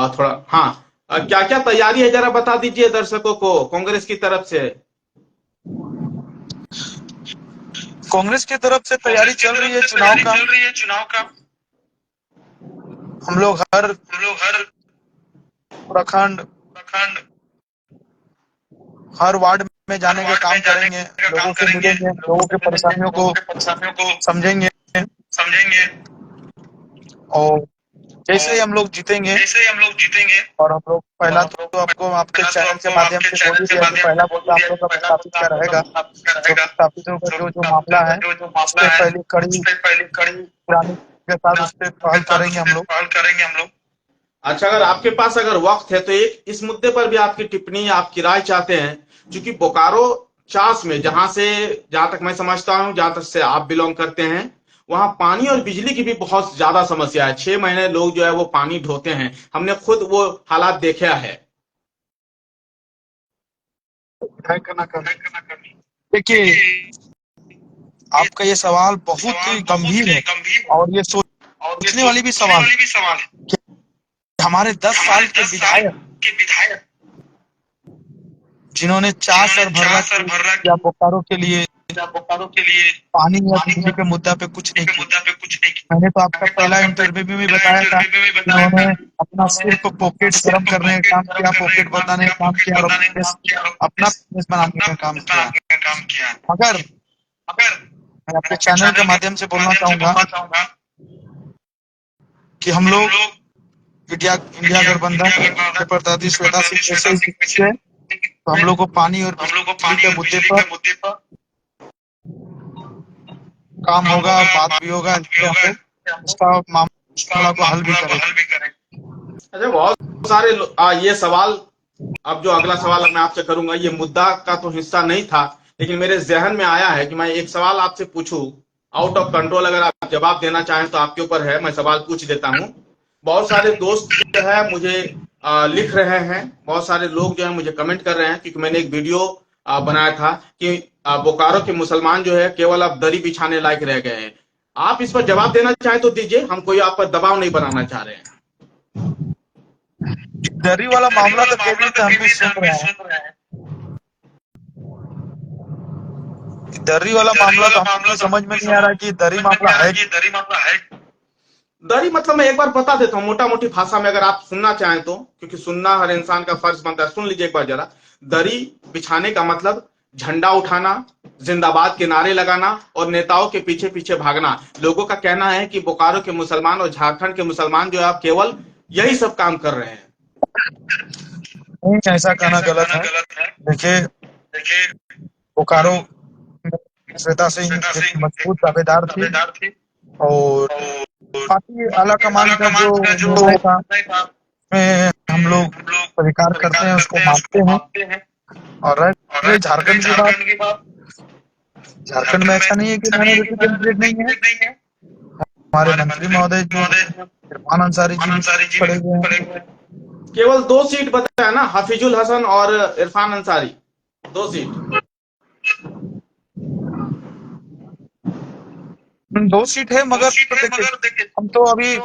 थोड़ा। हाँ, क्या क्या तैयारी है जरा बता दीजिए दर्शकों को कांग्रेस की तरफ से। कांग्रेस की तरफ से तैयारी चल रही है चुनाव का। हम लोग हर प्रखंड, हर वार्ड में जाने का काम करेंगे, लोगों से मिलेंगे, लोगों की परेशानियों को समझेंगे और जैसे ही हम लोग जीतेंगे, और हम लोग पहला तो आपको आपके चैनल के माध्यम से बोल ही दिया कि पहला मुद्दा हम लोग का प्रस्तावित का रहेगा। जो प्रस्तावितों का जो मामला है, उस पर पहली कड़ी पुरानी के साथ उस पर पहल करेंगे हम लोग। अच्छा, अगर आपके पास अगर वक्त है तो एक इस मुद्दे पर भी आपकी टिप्पणी, आपकी राय चाहते हैं, क्योंकि बोकारो चास में जहां तक मैं समझता हूं, जहां तक से आप बिलोंग करते हैं, वहां पानी और बिजली की भी बहुत ज्यादा समस्या है। 6 महीने लोग जो है वो पानी ढोते हैं, हमने खुद वो हालात देखा है। देखिए, आपका ये सवाल बहुत ही गंभीर है और ये सोचने वाली भी सवाल है कि हमारे 10 साल के विधायक जिन्होंने चास और भर्रा किया बोकारो के लिए, पानी या बिजली के मुद्दा पे कुछ नहीं किया। मैंने तो आपका पहला इंटरव्यू में भी बताया था कि उन्होंने अपना सिर्फ पॉकेट गरम करने का काम किया, पॉकेट बताने का काम किया और अपना बिजनेस बनाने का काम किया। मगर मैं अपने चैनल के माध्यम से बोलना चाहूंगा कि हम लोग इंडिया गठबंधन के प्रत्याशी श्वेता सिंह जैसे ही जीते, तो हम लोग को पानी और बिजली के मुद्दे पर काम होगा, बात भी होगा, इसका मामला को हल भी करेंगे। अच्छा, बहुत सारे ये सवाल, अब जो अगला सवाल मैं आपसे करूंगा, ये मुद्दा का तो हिस्सा नहीं था, लेकिन मेरे जहन में आया है कि मैं एक सवाल आपसे पूछूं। आउट ऑफ कंट्रोल अगर आप जवाब देना चाहें तो आपके ऊपर है, मैं सवाल पूछ देता हूं। बहुत सारे दोस्त जो है मुझे लिख रहे हैं, बहुत सारे लोग जो है मुझे कमेंट कर रहे हैं, क्योंकि मैंने एक वीडियो बनाया था कि बोकारो के मुसलमान जो है केवल अब दरी बिछाने लायक रह गए हैं। आप इस पर जवाब देना चाहें तो दीजिए, हम कोई आप पर दबाव नहीं बनाना चाह रहे हैं। दरी वाला मामला तो केवल से हम भी सुन रहे हैं। दरी वाला मामला तो हमको समझ में नहीं आ रहा कि दरी मामला है। दरी मतलब मैं एक बार बता देता हूँ मोटा मोटी भाषा में, अगर आप सुनना चाहें तो, क्योंकि सुनना हर इंसान का फर्ज बनता है। सुन लीजिए एक बार जरा। दरी बिछाने का मतलब झंडा उठाना, जिंदाबाद के नारे लगाना और नेताओं के पीछे पीछे भागना। लोगों का कहना है कि बोकारो के मुसलमान और झारखंड के मुसलमान जो है केवल यही सब काम कर रहे हैं। नहीं, ऐसा कहना गलत है। देखिए, बोकारो श्वेता सिंह एक मजबूत दावेदार थी और पार्टी आला कमान का जो निर्णय था में हम लोग स्वीकार करते हैं, उसको मानते हैं। और रही झारखंड की बात, झारखंड में ऐसा नहीं है कि माइनॉरिटी कैंडिडेट नहीं है। हमारे मंत्री महोदय जो इरफान अंसारी जी खड़े हुए हैं। केवल 2 सीट बताया ना, हफीजुल हसन और इरफान अंसारी, 2 सीट। 2 सीट है, मगर देखिए हम तो अभी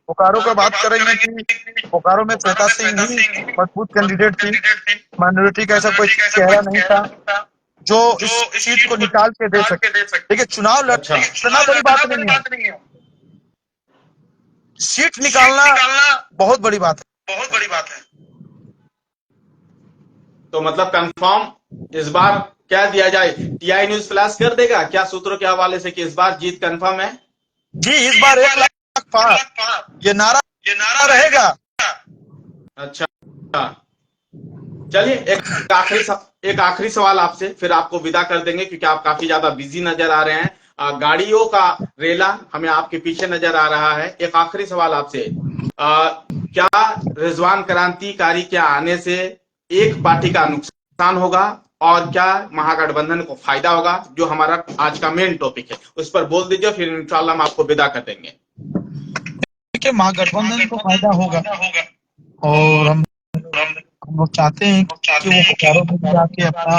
बोकारो का बात करेंगे कि बोकारो में श्वेता सिंह ही मजबूत कैंडिडेट थी। माइनॉरिटी का ऐसा कोई चेहरा नहीं था जो इस सीट को निकाल के दे सके। देखिए, चुनाव लड़ना बड़ी बात नहीं है, सीट निकालना बहुत बड़ी बात है। तो मतलब कंफर्म इस बार क्या दिया जाए, टीआई न्यूज फ्लैश कर देगा क्या सूत्रों के हवाले से कि इस बार जीत कंफर्म है? जी, इस बार 1 लाख पार ये नारा रहेगा। अच्छा, चलिए एक आखिरी सवाल आपसे, फिर आपको विदा कर देंगे क्योंकि आप काफी ज्यादा बिजी नजर आ रहे हैं। गाड़ियों का रेला हमें आपके पीछे नजर आ रहा है। एक आखिरी सवाल आपसे, क्या रिजवान क्रांतिकारी के आने से एक पार्टी का नुकसान होगा और क्या महागठबंधन को फायदा होगा, जो हमारा आज का मेन टॉपिक है उस पर बोल दीजिए, फिर इंशाल्लाह हम आपको विदा कर देंगे। देखिए, महागठबंधन को फायदा होगा और हम लोग चाहते हैं कि वो बोकारो में भी आके अपना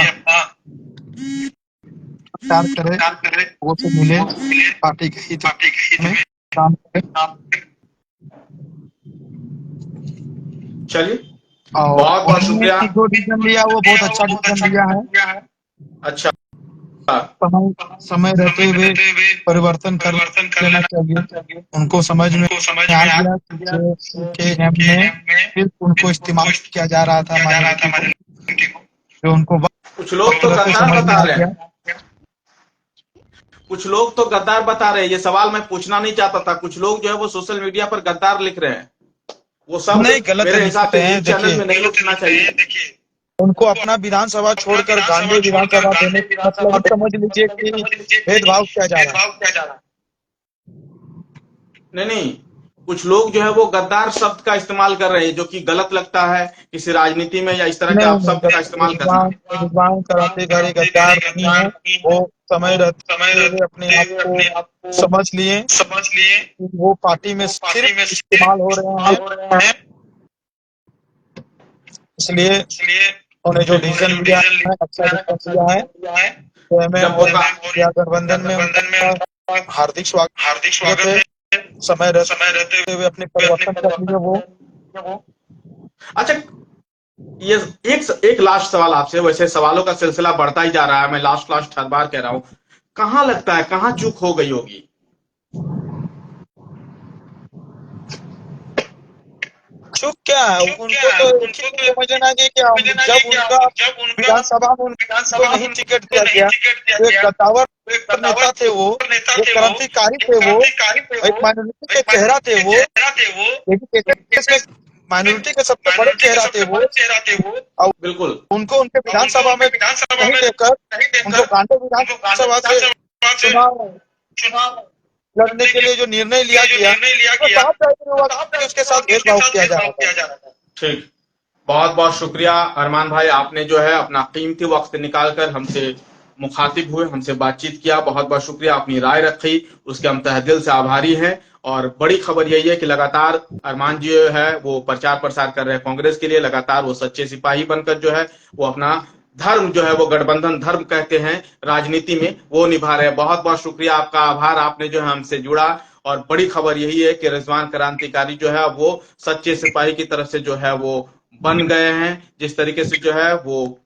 प्रचार करे, वो से मिले, पार्टी के हित में काम करे। चलिए, और बहुत बहुत शुक्रिया। जो डिसीजन लिया वो बहुत अच्छा डिसीजन लिया है। अच्छा, समय रहते हुए परिवर्तन कर लेना चाहिए। उनको समझ में आ गया कि में सिर्फ उनको इस्तेमाल किया जा रहा था माइनॉरिटी को, जो उनको कुछ लोग तो गद्दार समझ में बता आ रहे गया। हैं, कुछ लोग तो गद्दार बता रहे हैं। ये सवाल मैं पूछना नहीं चाहता था, कुछ लोग जो है वो सोशल मीडिया पर गद्दार लिख रहे हैं। वो सब नहीं, गलत मेरे लिख हिसाब से रहे हैं। न्यूज चैनल में नहीं उठना चाहिए। उनको अपना विधानसभा छोड़कर गांधी विधानसभा देने का मतलब समझ लीजिए कि भेदभाव किया जा रहा है। नहीं, कुछ लोग जो है वो गद्दार शब्द का इस्तेमाल कर रहे हैं, जो कि गलत लगता है किसी राजनीति में या इस तरह के शब्द का इस्तेमाल करना। रिजवान क्रांतिकारी गद्दार नहीं है। वो समय रहते हुए अपने आप को समझ लिए वो पार्टी में सिर्फ इस्तेमाल हो रहे हैं। इसलिए उन्होंने जो डिसीजन लिया है, अच्छा डिसीजन लिया है। तो हमें और गठबंधन में उनका हार्दिक स्वागत है। समय रहते हुए अपने परिवर्तन कर लिए वो। अच्छा, ये एक लास्ट सवाल आपसे, वैसे सवालों का सिलसिला बढ़ता ही जा रहा है, मैं लास्ट हर बार कह रहा हूं, कहां लगता है कहां चूक हो गई होगी? चूक क्या है, उनको तो समझना चाहिए कि जब उनका विधानसभा में उनको नहीं टिकट दिया गया, एक गद्दावर नेता थे वो, एक क्रांतिकारी थे वो, एक माइनॉरिटी के चेहरा थे वो, माइनॉरिटी के सबसे बड़े चेहरा थे वो। और बिल्कुल, उनको उनके विधानसभा में नहीं देकर उनको गांधी विधानसभा से चुनाव लड़ने के लिए जो निर्णय लिया गया, तो उसके साथ भेदभाव किया जा रहा है। ठीक, बहुत बहुत शुक्रिया अरमान भाई, आपने जो है अपना कीमती वक्त निकालकर हमसे मुखातिब हुए, हमसे बातचीत किया। बहुत बहुत शुक्रिया, अपनी राय रखी, उसके हम तहे दिल से आभारी हैं। और बड़ी खबर यही है कि लगातार अरमान जी जो है वो प्रचार प्रसार कर रहे हैं कांग्रेस के लिए, लगातार वो सच्चे सिपाही बनकर जो है वो अपना धर्म जो है वो गठबंधन धर्म कहते हैं राजनीति में, वो निभा रहे हैं। बहुत बहुत शुक्रिया, आपका आभार, आपने जो है हमसे जुड़ा। और बड़ी खबर यही है कि रिजवान क्रांतिकारी जो है वो सच्चे सिपाही की तरफ से जो है वो बन गए हैं। जिस तरीके से जो है वो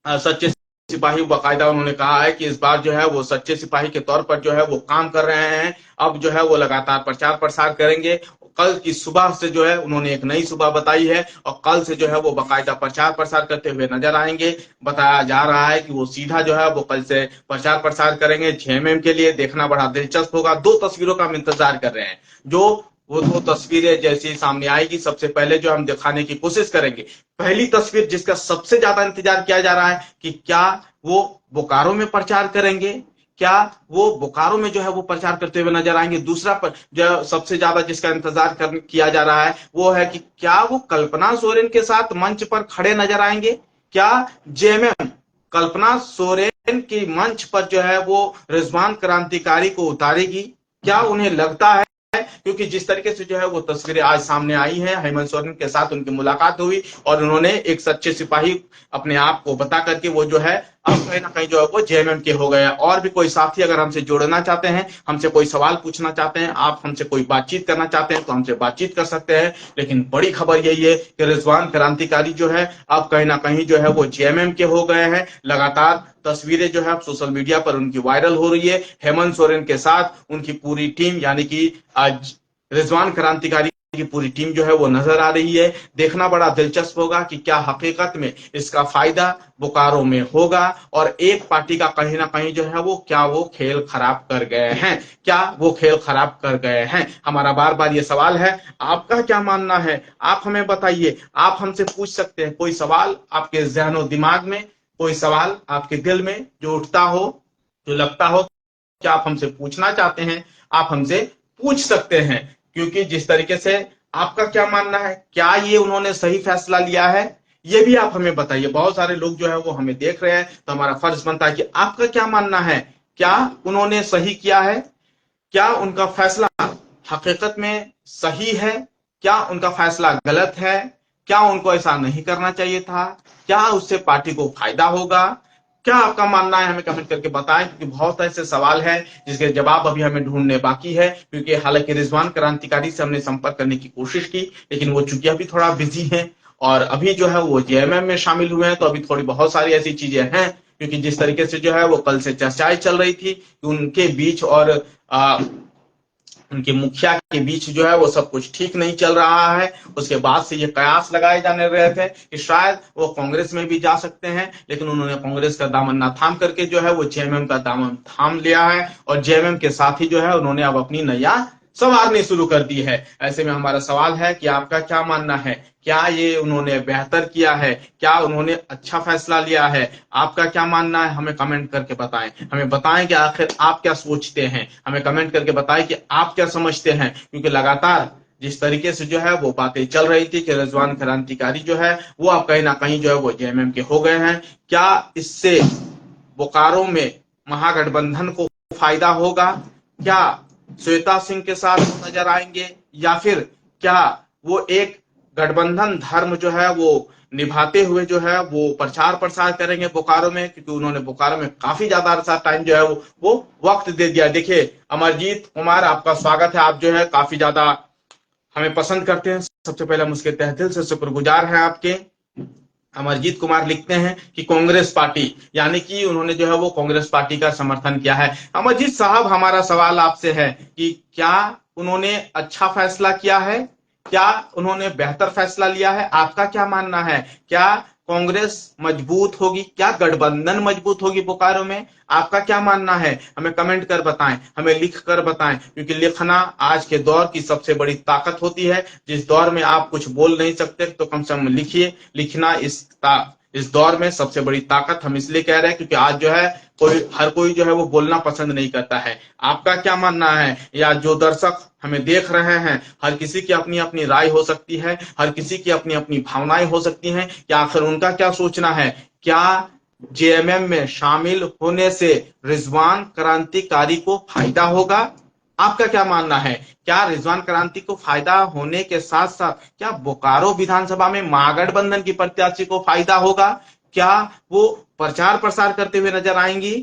सच्चे सिपाही, बाकायदा उन्होंने कहा है कि इस बार जो है वो सच्चे सिपाही के तौर पर जो है वो काम कर रहे हैं। अब जो है वो लगातार प्रचार प्रसार करेंगे। कल की सुबह से जो है उन्होंने एक नई सुबह बताई है और कल से जो है वो बाकायदा प्रचार प्रसार करते हुए नजर आएंगे। बताया जा रहा है कि वो सीधा जो है वो कल से प्रचार प्रसार करेंगे जेएमएम के लिए। देखना बड़ा दिलचस्प होगा। 2 तस्वीरों का हम इंतजार कर रहे हैं, जो वो 2 तस्वीरें जैसी सामने आएगी सबसे पहले जो हम दिखाने की कोशिश करेंगे। पहली तस्वीर जिसका सबसे ज्यादा इंतजार किया जा रहा है कि क्या वो बोकारो में प्रचार करेंगे, क्या वो बोकारो में जो है वो प्रचार करते हुए नजर आएंगे। दूसरा पर जो सबसे ज्यादा जिसका इंतजार किया जा रहा है वो है कि क्या वो कल्पना सोरेन के साथ मंच पर खड़े नजर आएंगे। क्या जेएमएम कल्पना सोरेन की मंच पर जो है वो रिजवान क्रांतिकारी को उतारेगी? क्या उन्हें लगता है, क्योंकि जिस तरीके से जो है वो तस्वीरें आज सामने आई हैं, हेमंत सोरेन के साथ उनकी मुलाकात हुई और उन्होंने एक सच्चे सिपाही अपने आप को बता करके वो जो है अब कहीं ना कहीं जो है वो जेएमएम के हो गए। और भी कोई साथी अगर हमसे जुड़ना चाहते हैं, हमसे कोई सवाल पूछना चाहते हैं, आप हमसे कोई बातचीत करना चाहते हैं तो हमसे बातचीत कर सकते हैं। लेकिन बड़ी खबर यही है कि रिजवान क्रांतिकारी जो है अब कहीं ना कहीं जो है वो जेएमएम के हो गए हैं। लगातार तस्वीरें जो है सोशल मीडिया पर उनकी वायरल हो रही है। हेमंत सोरेन के साथ उनकी पूरी टीम, यानी कि आज रिजवान क्रांतिकारी की पूरी टीम जो है वो नजर आ रही है। देखना बड़ा दिलचस्प होगा कि क्या हकीकत में इसका फायदा बोकारो में होगा और एक पार्टी का कहीं ना कहीं जो है वो क्या वो खेल खराब कर गए हैं, क्या वो खेल खराब कर गए हैं। हमारा बार बार ये सवाल है, आपका क्या मानना है, आप हमें बताइए। आप हमसे पूछ सकते हैं कोई सवाल आपके जहनो दिमाग में, कोई सवाल आपके दिल में जो उठता हो, जो लगता हो क्या आप हमसे पूछना चाहते हैं, आप हमसे पूछ सकते हैं। क्योंकि जिस तरीके से आपका क्या मानना है, क्या ये उन्होंने सही फैसला लिया है, ये भी आप हमें बताइए। बहुत सारे लोग जो है वो हमें देख रहे हैं, तो हमारा फर्ज बनता है कि आपका क्या मानना है, क्या उन्होंने सही किया है, क्या उनका फैसला हकीकत में सही है, क्या उनका फैसला गलत है, क्या उनको ऐसा नहीं करना चाहिए था, क्या उससे पार्टी को फायदा होगा, क्या आपका मानना है, हमें कमेंट करके बताएं। क्योंकि बहुत ऐसे सवाल हैं जिसके जवाब अभी हमें ढूंढने बाकी है। क्योंकि हालांकि रिजवान क्रांतिकारी से हमने संपर्क करने की कोशिश की, लेकिन वो चूंकि अभी थोड़ा बिजी हैं और अभी जो है वो जेएमएम में शामिल हुए हैं, तो अभी थोड़ी बहुत सारी ऐसी चीजें हैं। क्योंकि जिस तरीके से जो है वो कल से चर्चाएं चल रही थी कि उनके बीच और उनके मुखिया के बीच जो है वो सब कुछ ठीक नहीं चल रहा है। उसके बाद से ये कयास लगाए जाने रहे थे कि शायद वो कांग्रेस में भी जा सकते हैं, लेकिन उन्होंने कांग्रेस का दामन ना थाम करके जो है वो जेएमएम का दामन थाम लिया है और जेएमएम के साथ ही जो है उन्होंने अब अपनी नैया संवारनी शुरू कर दी है। ऐसे में हमारा सवाल है कि आपका क्या मानना है, क्या ये उन्होंने बेहतर किया है, क्या उन्होंने अच्छा फैसला लिया है, आपका क्या मानना है, हमें कमेंट करके बताएं। हमें बताएं कि आखिर आप क्या सोचते हैं, हमें कमेंट करके बताएं कि आप क्या समझते हैं। क्योंकि लगातार जिस तरीके से जो है वो बातें चल रही थी कि रिजवान क्रांतिकारी जो है वो अब कहीं ना कहीं जो है वो जेएमएम के हो गए हैं, क्या इससे बोकारो में महागठबंधन को फायदा होगा, क्या श्वेता सिंह के साथ नजर आएंगे, या फिर क्या वो एक गठबंधन धर्म जो है वो निभाते हुए जो है वो प्रचार प्रसार करेंगे बोकारो में। क्योंकि उन्होंने बोकारो में काफी ज्यादा अरसा टाइम जो है वो वक्त दे दिया। देखिए अमरजीत कुमार, आपका स्वागत है। आप जो है काफी ज्यादा हमें पसंद करते हैं, सबसे पहले हम उसके तहे दिल से शुक्रगुजार हैं आपके। अमरजीत कुमार लिखते हैं कि कांग्रेस पार्टी, यानी कि उन्होंने जो है वो कांग्रेस पार्टी का समर्थन किया है। अमरजीत साहब, हमारा सवाल आपसे है कि क्या उन्होंने अच्छा फैसला किया है, क्या उन्होंने बेहतर फैसला लिया है, आपका क्या मानना है। क्या कांग्रेस मजबूत होगी, क्या गठबंधन मजबूत होगी बोकारो में, आपका क्या मानना है, हमें कमेंट कर बताएं, हमें लिख कर बताएं। क्योंकि लिखना आज के दौर की सबसे बड़ी ताकत होती है। जिस दौर में आप कुछ बोल नहीं सकते तो कम से कम लिखिए। लिखना इस दौर में सबसे बड़ी ताकत हम इसलिए कह रहे हैं क्योंकि आज जो है हर कोई जो है वो बोलना पसंद नहीं करता है। आपका क्या मानना है, या जो दर्शक हमें देख रहे हैं, हर किसी की अपनी अपनी राय हो सकती है, हर किसी की अपनी अपनी भावनाएं हो सकती हैं, या आखिर उनका क्या सोचना है। क्या जेएमएम में शामिल होने से रिजवान क्रांतिकारी को फायदा होगा, आपका क्या मानना है। क्या रिजवान क्रांति को फायदा होने के साथ साथ क्या बोकारो विधानसभा में महागठबंधन की प्रत्याशी को फायदा होगा, क्या वो प्रचार प्रसार करते हुए नजर आएंगी,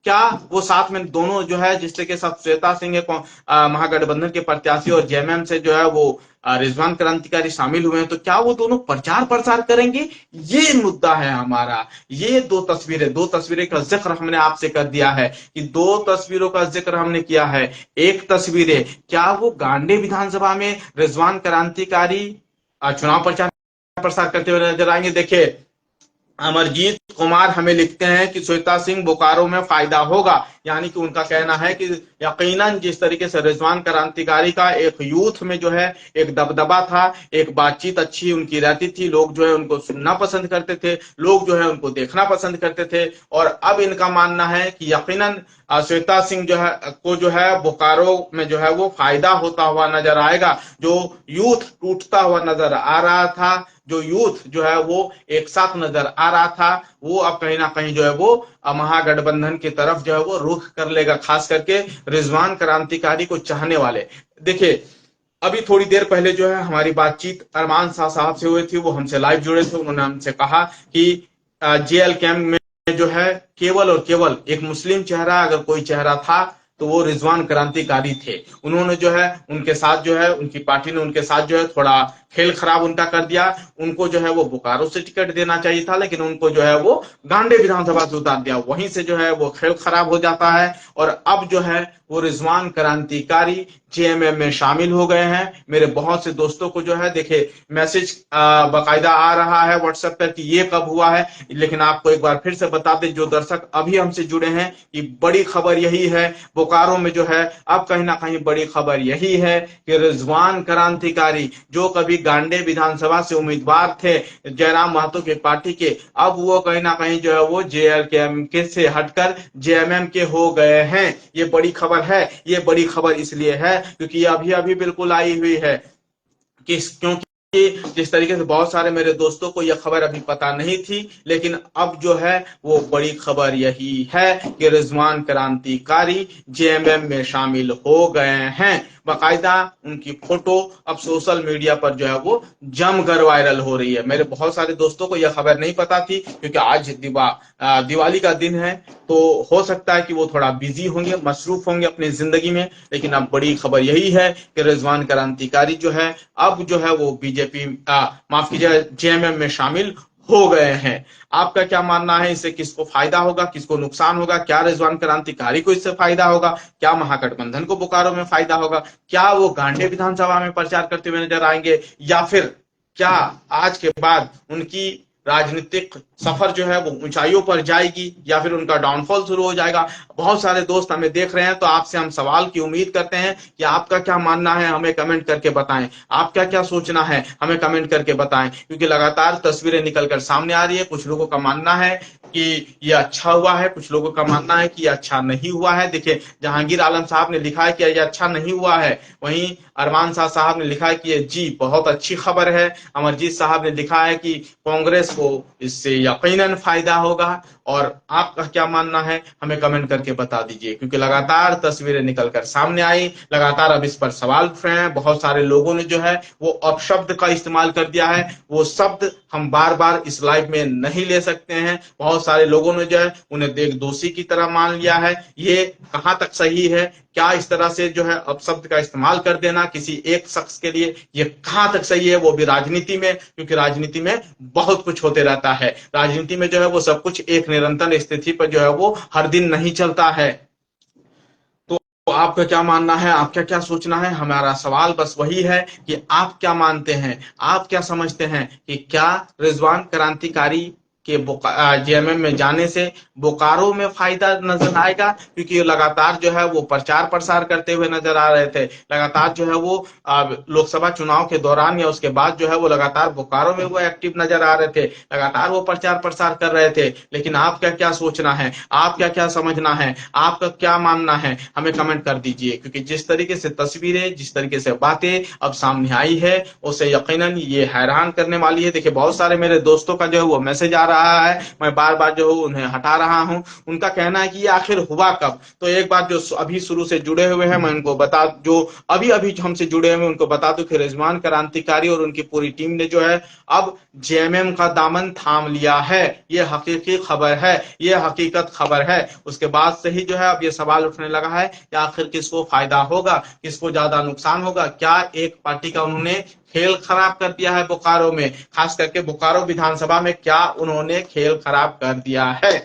क्या वो साथ में दोनों जो है जिससे के साथ श्वेता सिंह महागठबंधन के प्रत्याशी और जेएमएम से जो है वो रिजवान क्रांतिकारी शामिल हुए हैं, तो क्या वो दोनों प्रचार प्रसार करेंगे, ये मुद्दा है हमारा। ये दो तस्वीरें का जिक्र हमने आपसे कर दिया है कि दो तस्वीरों का जिक्र हमने किया है। एक तस्वीरें, क्या वो गांडे विधानसभा में रिजवान क्रांतिकारी चुनाव प्रचार प्रसार करते हुए नजर आएंगे। देखिए अमरजीत कुमार हमें लिखते हैं कि श्वेता सिंह बोकारो में फायदा होगा, यानी कि उनका कहना है कि यकीनन जिस तरीके से रिजवान क्रांतिकारी का एक यूथ में जो है एक दबदबा था, एक बातचीत अच्छी उनकी रहती थी, लोग जो है उनको सुनना पसंद करते थे, लोग जो है उनको देखना पसंद करते थे। और अब इनका मानना है कि यकीनन श्वेता सिंह जो है बोकारो में जो है वो फायदा होता हुआ नजर आएगा। जो यूथ टूटता हुआ नजर आ रहा था, जो यूथ जो है वो एक साथ नजर आ रहा था, वो अब कहीं ना कहीं जो है वो महागठबंधन की तरफ जो है वो रुख कर लेगा, खास करके रिजवान क्रांतिकारी को चाहने वाले। देखिए अभी थोड़ी देर पहले जो है हमारी बातचीत अरमान शाह साहब से हुई थी, वो हमसे लाइव जुड़े थे। उन्होंने हमसे कहा कि जेएल कैंप में जो है केवल और केवल एक मुस्लिम चेहरा, अगर कोई चेहरा था तो वो रिजवान क्रांतिकारी थे। उन्होंने जो है उनके साथ जो है उनकी पार्टी ने उनके साथ जो है थोड़ा खेल खराब उनका कर दिया। उनको जो है वो बोकारो से टिकट देना चाहिए था, लेकिन उनको जो है वो गांडे विधानसभा से उतार दिया। वहीं से जो है वो खेल खराब हो जाता है और अब जो है वो रिजवान क्रांतिकारी जेएमएम में शामिल हो गए हैं। मेरे बहुत से दोस्तों को जो है देखे मैसेज बकायदा आ रहा है व्हाट्सएप पर कि ये कब हुआ है। लेकिन आपको एक बार फिर से बता दें, जो दर्शक अभी हमसे जुड़े हैं, कि बड़ी खबर यही है, बोकारो में जो है अब कहीं ना कहीं बड़ी खबर यही है कि रिजवान क्रांतिकारी, जो कभी गांडे विधानसभा से उम्मीदवार थे जयराम महतो के पार्टी के, अब वो कहीं ना कहीं जो है वो जेएलके से हटकर जेएमएम के हो गए हैं। ये बड़ी खबर है। ये बड़ी खबर इसलिए है क्योंकि ये अभी अभी बिल्कुल आई हुई है, क्योंकि जिस तरीके से बहुत सारे मेरे दोस्तों को यह खबर अभी पता नहीं थी, लेकिन अब जो है वो बड़ी खबर यही है कि रिजवान क्रांतिकारी जेएमएम में शामिल हो गए हैं। बाकायदा उनकी फोटो अब सोशल मीडिया पर जो है वो जमकर वायरल हो रही है। मेरे बहुत सारे दोस्तों को यह खबर नहीं पता थी, क्योंकि आज दिवाली का दिन है, तो हो सकता है कि वो थोड़ा बिजी होंगे, मसरूफ होंगे अपनी जिंदगी में। लेकिन अब बड़ी खबर यही है कि रिजवान क्रांतिकारी जो है अब जो है वो बीजेपी माफ कीजिए जेएमएम में शामिल हो गए हैं। आपका क्या मानना है? इससे किसको फायदा होगा, किसको नुकसान होगा? क्या रिजवान क्रांतिकारी को इससे फायदा होगा? क्या महागठबंधन को बोकारो में फायदा होगा? क्या वो गांडे विधानसभा में प्रचार करते हुए नजर आएंगे, या फिर क्या आज के बाद उनकी राजनीतिक सफर जो है वो ऊंचाइयों पर जाएगी, या फिर उनका डाउनफॉल शुरू हो जाएगा? बहुत सारे दोस्त हमें देख रहे हैं, तो आपसे हम सवाल की उम्मीद करते हैं कि आपका क्या मानना है, हमें कमेंट करके बताएं। आप क्या क्या सोचना है, हमें कमेंट करके बताएं, क्योंकि लगातार तस्वीरें निकलकर सामने आ रही है। कुछ लोगों का मानना है कि ये अच्छा हुआ है, कुछ लोगों का मानना है कि ये अच्छा नहीं हुआ है। देखिए, जहांगीर आलम साहब ने लिखा है कि ये अच्छा नहीं हुआ है, वहीं अरमान शाह साहब ने लिखा है कि ये जी बहुत अच्छी खबर है। अमरजीत साहब ने लिखा है कि कांग्रेस को इससे यकीनन फायदा होगा। और आपका क्या मानना है, हमें कमेंट करके बता दीजिए, क्योंकि लगातार तस्वीरें निकलकर सामने आई, लगातार अब इस पर सवाल उठ रहे हैं। बहुत सारे लोगों ने जो है वो अपशब्द का इस्तेमाल कर दिया है, वो शब्द हम बार बार इस लाइव में नहीं ले सकते हैं। बहुत सारे लोगों ने जो है उन्हें देख दोषी की तरह मान लिया है। ये कहां तक सही है? क्या इस तरह से जो है अपशब्द का इस्तेमाल कर देना किसी एक शख्स के लिए, ये कहां तक सही है, वो भी राजनीति में? क्योंकि राजनीति में बहुत कुछ होते रहता है। राजनीति में जो है वो सब कुछ एक निरंतर स्थिति पर जो है वो हर दिन नहीं चलता है। तो आपका क्या मानना है, आपका क्या सोचना है? हमारा सवाल बस वही है कि आप क्या मानते हैं, आप क्या समझते हैं कि क्या रिजवान क्रांतिकारी के जेएमएम में जाने से बोकारो में फायदा नजर आएगा? क्योंकि लगातार जो है वो प्रचार प्रसार करते हुए नजर आ रहे थे। लगातार जो है वो लोकसभा चुनाव के दौरान या उसके बाद जो है वो लगातार बोकारो में वो एक्टिव नजर आ रहे थे, लगातार वो प्रचार प्रसार कर रहे थे। लेकिन आपका क्या सोचना है, आपका क्या समझना है, आपका क्या मानना है, हमें कमेंट कर दीजिए। क्योंकि जिस तरीके से तस्वीरें, जिस तरीके से बातें अब सामने आई है, उससे यकीनन ये हैरान करने वाली है। देखिए, बहुत सारे मेरे दोस्तों का जो है वो मैसेज आ रहा है, मैं बार बार जो है उन्हें हटा रहा हूं। उनका कहना है कि ये आखिर हुआ कब? तो एक बार जो अभी शुरू से जुड़े हुए हैं, मैं उनको बता, जो अभी अभी हमसे जुड़े हुए उनको बता दूं कि रिजवान क्रांतिकारी और उनकी पूरी टीम ने जो है अब जेएमएम का दामन थाम लिया है। ये हकीकी खबर है, ये हकीकत खबर है। उसके बाद से ही जो है अब ये सवाल उठने लगा है कि आखिर किसको फायदा होगा, किसको ज्यादा नुकसान होगा? क्या एक पार्टी का उन्होंने खेल खराब कर दिया है बोकारो में, खास करके बोकारो विधानसभा में क्या उन्होंने खेल खराब कर दिया है?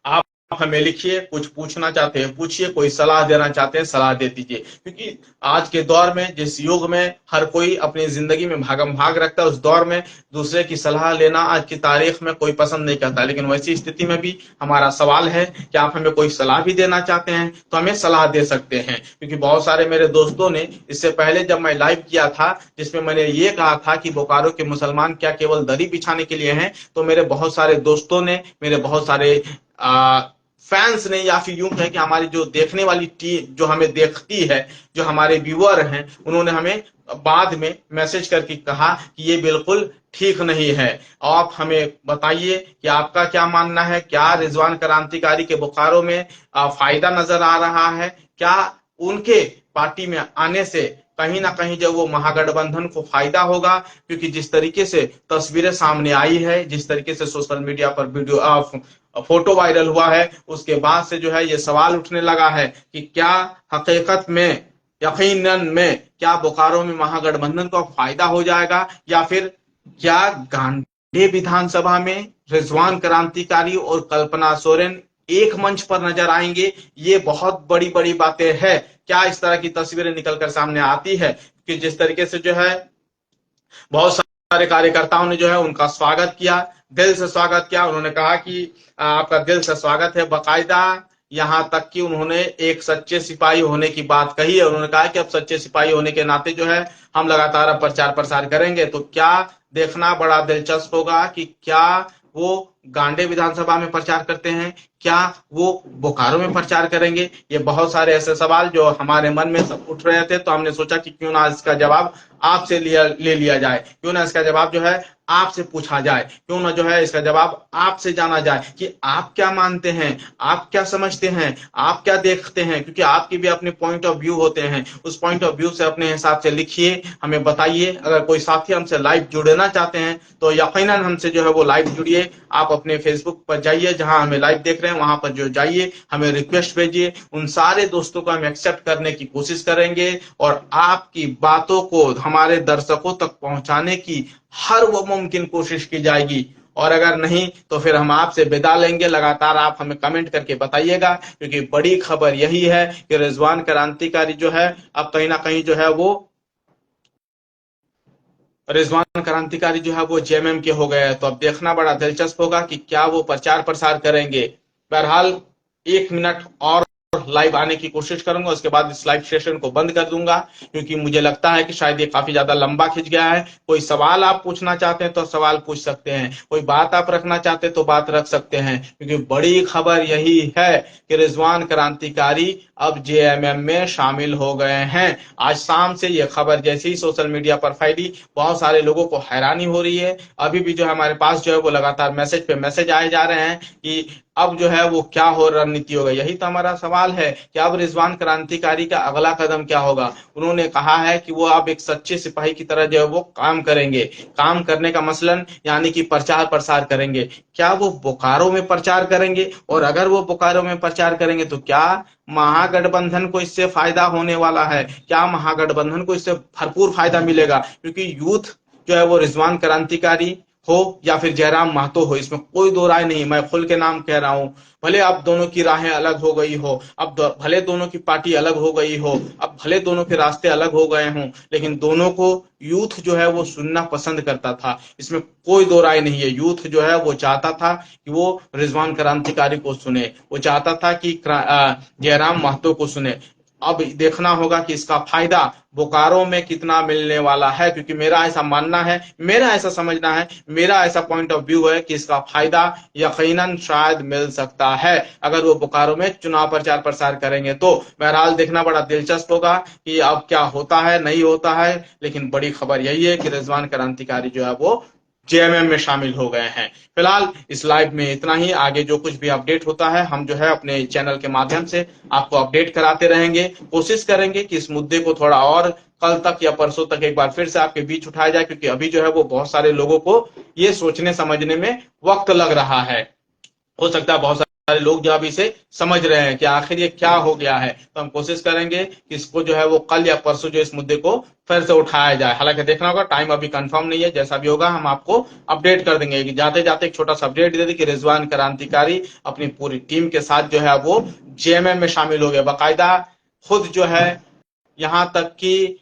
आप हमें लिखिए, कुछ पूछना चाहते हैं पूछिए, कोई सलाह देना चाहते हैं सलाह दे दीजिए। क्योंकि आज के दौर में, जिस युग में हर कोई अपनी जिंदगी में भागम भाग रखता है, उस दौर में दूसरे की सलाह लेना आज की तारीख में कोई पसंद नहीं करता। लेकिन वैसी स्थिति में भी हमारा सवाल है कि आप हमें कोई सलाह भी देना चाहते हैं तो हमें सलाह दे सकते हैं। क्योंकि बहुत सारे मेरे दोस्तों ने इससे पहले जब मैं लाइव किया था, जिसमें मैंने ये कहा था कि बोकारो के मुसलमान क्या केवल दरी बिछाने के लिए हैं, तो मेरे बहुत सारे दोस्तों ने, मेरे बहुत सारे फैंस ने, या फिर यूं कहें कि हमारी जो देखने वाली टीम जो हमें देखती है, जो हमारे व्यूअर हैं, उन्होंने हमें बाद में मैसेज करके कहा कि ये बिल्कुल ठीक नहीं है। आप हमें बताइए कि आपका क्या मानना है। क्या रिजवान क्रांतिकारी के बोकारो में फायदा नजर आ रहा है? क्या उनके पार्टी में आने से कहीं ना कहीं जो वो महागठबंधन को फायदा होगा? क्योंकि जिस तरीके से तस्वीरें सामने आई है, जिस तरीके से सोशल मीडिया पर वीडियो फोटो वायरल हुआ है, उसके बाद से जो है ये सवाल उठने लगा है कि क्या हकीकत में, यकीनन में, क्या बोकारो में महागठबंधन को फायदा हो जाएगा, या फिर क्या गांधी विधानसभा में रिजवान क्रांतिकारी और कल्पना सोरेन एक मंच पर नजर आएंगे? ये बहुत बड़ी बड़ी बातें हैं। क्या इस तरह की तस्वीरें निकलकर सामने आती है कि जिस तरीके से जो है बहुत सारे कार्यकर्ताओं ने जो है उनका स्वागत किया, दिल से स्वागत किया। उन्होंने कहा कि आपका दिल से स्वागत है, बाकायदा यहाँ तक कि उन्होंने एक सच्चे सिपाही होने की बात कही है। उन्होंने कहा कि अब सच्चे सिपाही होने के नाते जो है हम लगातार अब प्रचार प्रसार करेंगे। तो क्या देखना बड़ा दिलचस्प होगा कि क्या वो गांडे विधानसभा में प्रचार करते हैं, क्या वो बोकारो में प्रचार करेंगे? ये बहुत सारे ऐसे सवाल जो हमारे मन में सब उठ रहे थे, तो हमने सोचा कि क्यों ना इसका जवाब आपसे ले लिया जाए, क्यों ना इसका जवाब जो है आपसे पूछा जाए, क्यों ना जो है इसका जवाब आपसे जाना जाए कि आप क्या मानते हैं, आप क्या समझते हैं, आप क्या देखते हैं, क्योंकि आपके भी अपने पॉइंट ऑफ व्यू होते हैं। उस पॉइंट ऑफ व्यू से अपने हिसाब से लिखिए, हमें बताइए। अगर कोई साथी हमसे लाइव जुड़ना चाहते हैं तो यकीनन हमसे जो है वो लाइव जुड़िए। आप अपने फेसबुक पर जाइए, जहां हमें लाइव देख रहे हैं वहां पर जो जाइए, हमें रिक्वेस्ट भेजिए। उन सारे दोस्तों को हम एक्सेप्ट करने की कोशिश करेंगे और आपकी बातों को हमारे दर्शकों तक पहुंचाने की हर वो मुमकिन कोशिश की जाएगी। और अगर नहीं तो फिर हम आपसे विदा लेंगे। लगातार आप हमें कमेंट करके बताइएगा, क्योंकि बड़ी खबर यही है कि रिजवान क्रांतिकारी जो है अब कहीं ना कहीं जो है वो रिजवान क्रांतिकारी जो है वो जेएमएम के हो गए हैं। तो अब देखना बड़ा दिलचस्प होगा कि क्या वो प्रचार प्रसार करेंगे। बहरहाल 1 मिनट और लाइव आने की कोशिश करूंगा, उसके बाद इस लाइव सेशन को बंद कर दूंगा, क्योंकि मुझे लगता है कि शायद ये काफी ज्यादा लंबा खिंच गया है। कोई सवाल आप पूछना चाहते हैं तो सवाल पूछ सकते हैं, कोई बात आप रखना चाहते हैं तो बात रख सकते हैं, क्योंकि बड़ी खबर यही है कि रिजवान क्रांतिकारी अब जेएमएम में शामिल हो गए हैं। आज शाम से ये खबर जैसे ही सोशल मीडिया पर फैली, बहुत सारे लोगों को हैरानी हो रही है। अभी भी जो है हमारे पास जो है वो लगातार मैसेज पे मैसेज आए जा रहे हैं कि अब जो है वो क्या हो रणनीति होगा। यही तो हमारा सवाल है कि अब रिजवान क्रांतिकारी का अगला कदम क्या होगा। उन्होंने कहा है कि वो अब एक सच्चे सिपाही की तरह जो है वो काम करेंगे। काम करने का मसलन यानी कि प्रचार प्रसार करेंगे। क्या वो बोकारो में प्रचार करेंगे? और अगर वो बोकारो में प्रचार करेंगे तो क्या महागठबंधन को इससे फायदा होने वाला है? क्या महागठबंधन को इससे भरपूर फायदा मिलेगा? क्योंकि यूथ जो है वो रिजवान क्रांतिकारी हो या फिर जयराम महतो हो, इसमें कोई दो राय नहीं। मैं खुल के नाम कह रहा हूं, भले अब दोनों की राहें अलग हो गई हो, भले दोनों की पार्टी अलग हो गई हो, अब भले दोनों के रास्ते अलग हो गए हों, लेकिन दोनों को यूथ जो है वो सुनना पसंद करता था। इसमें कोई दो राय नहीं है। यूथ जो है वो चाहता था कि वो रिजवान क्रांतिकारी को सुने, वो चाहता था कि जयराम महतो को सुने। अब देखना होगा कि इसका फायदा बोकारो में कितना मिलने वाला है, क्योंकि मेरा ऐसा मानना है, मेरा ऐसा समझना है, मेरा ऐसा पॉइंट ऑफ व्यू है कि इसका फायदा यकीनन शायद मिल सकता है अगर वो बोकारो में चुनाव प्रचार प्रसार करेंगे। तो बहरहाल देखना बड़ा दिलचस्प होगा कि अब क्या होता है, नहीं होता है। लेकिन बड़ी खबर यही है कि रिजवान क्रांतिकारी जो है वो जेएमएम में शामिल हो गए हैं। फिलहाल इस लाइव में इतना ही। आगे जो कुछ भी अपडेट होता है हम जो है अपने चैनल के माध्यम से आपको अपडेट कराते रहेंगे। कोशिश करेंगे कि इस मुद्दे को थोड़ा और कल तक या परसों तक एक बार फिर से आपके बीच उठाया जाए, क्योंकि अभी जो है वो बहुत सारे लोगों को ये सोचने समझने में वक्त लग रहा है। हो सकता है बहुत सारे लोग जो अभी इसे समझ रहे हैं कि आखिर ये क्या हो गया है। तो हम कोशिश करेंगे कि इसको जो है वो कल या परसों जो इस मुद्दे को फिर से उठाया जाए। हालांकि देखना होगा, टाइम अभी कंफर्म नहीं है। जैसा भी होगा हम आपको अपडेट कर देंगे। जाते जाते एक छोटा सा अपडेट दे दें कि रिजवान क्रांतिकारी अपनी पूरी टीम के साथ जो है वो जेएमएम में शामिल हो गए। बाकायदा खुद जो है यहां तक कि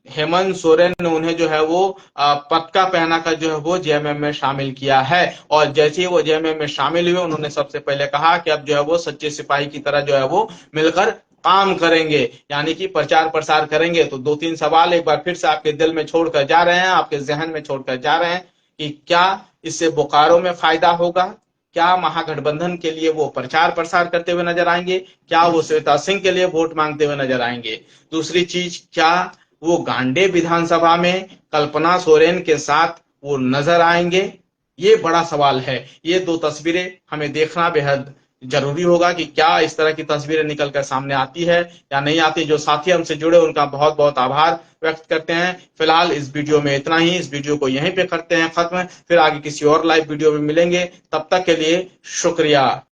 हेमंत सोरेन ने उन्हें जो है वो पटका पहना कर जो है वो जेएमएम में शामिल किया है। और जैसे ही वो जेएमएम में शामिल हुए, उन्होंने सबसे पहले कहा कि अब जो है वो सच्चे सिपाही की तरह जो है वो मिलकर काम करेंगे, यानी कि प्रचार प्रसार करेंगे। तो 2-3 सवाल एक बार फिर से आपके दिल में छोड़कर जा रहे हैं, आपके जहन में छोड़कर जा रहे हैं कि क्या इससे बोकारो में फायदा होगा? क्या महागठबंधन के लिए वो प्रचार प्रसार करते हुए नजर आएंगे? क्या वो श्वेता सिंह के लिए वोट मांगते हुए नजर आएंगे? दूसरी चीज, क्या वो गांडे विधानसभा में कल्पना सोरेन के साथ वो नजर आएंगे? ये बड़ा सवाल है। ये दो तस्वीरें हमें देखना बेहद जरूरी होगा कि क्या इस तरह की तस्वीरें निकलकर सामने आती है या नहीं आती। जो साथी हमसे जुड़े उनका बहुत बहुत आभार व्यक्त करते हैं। फिलहाल इस वीडियो में इतना ही। इस वीडियो को यहीं पे करते हैं खत्म। फिर आगे किसी और लाइव वीडियो में मिलेंगे। तब तक के लिए शुक्रिया।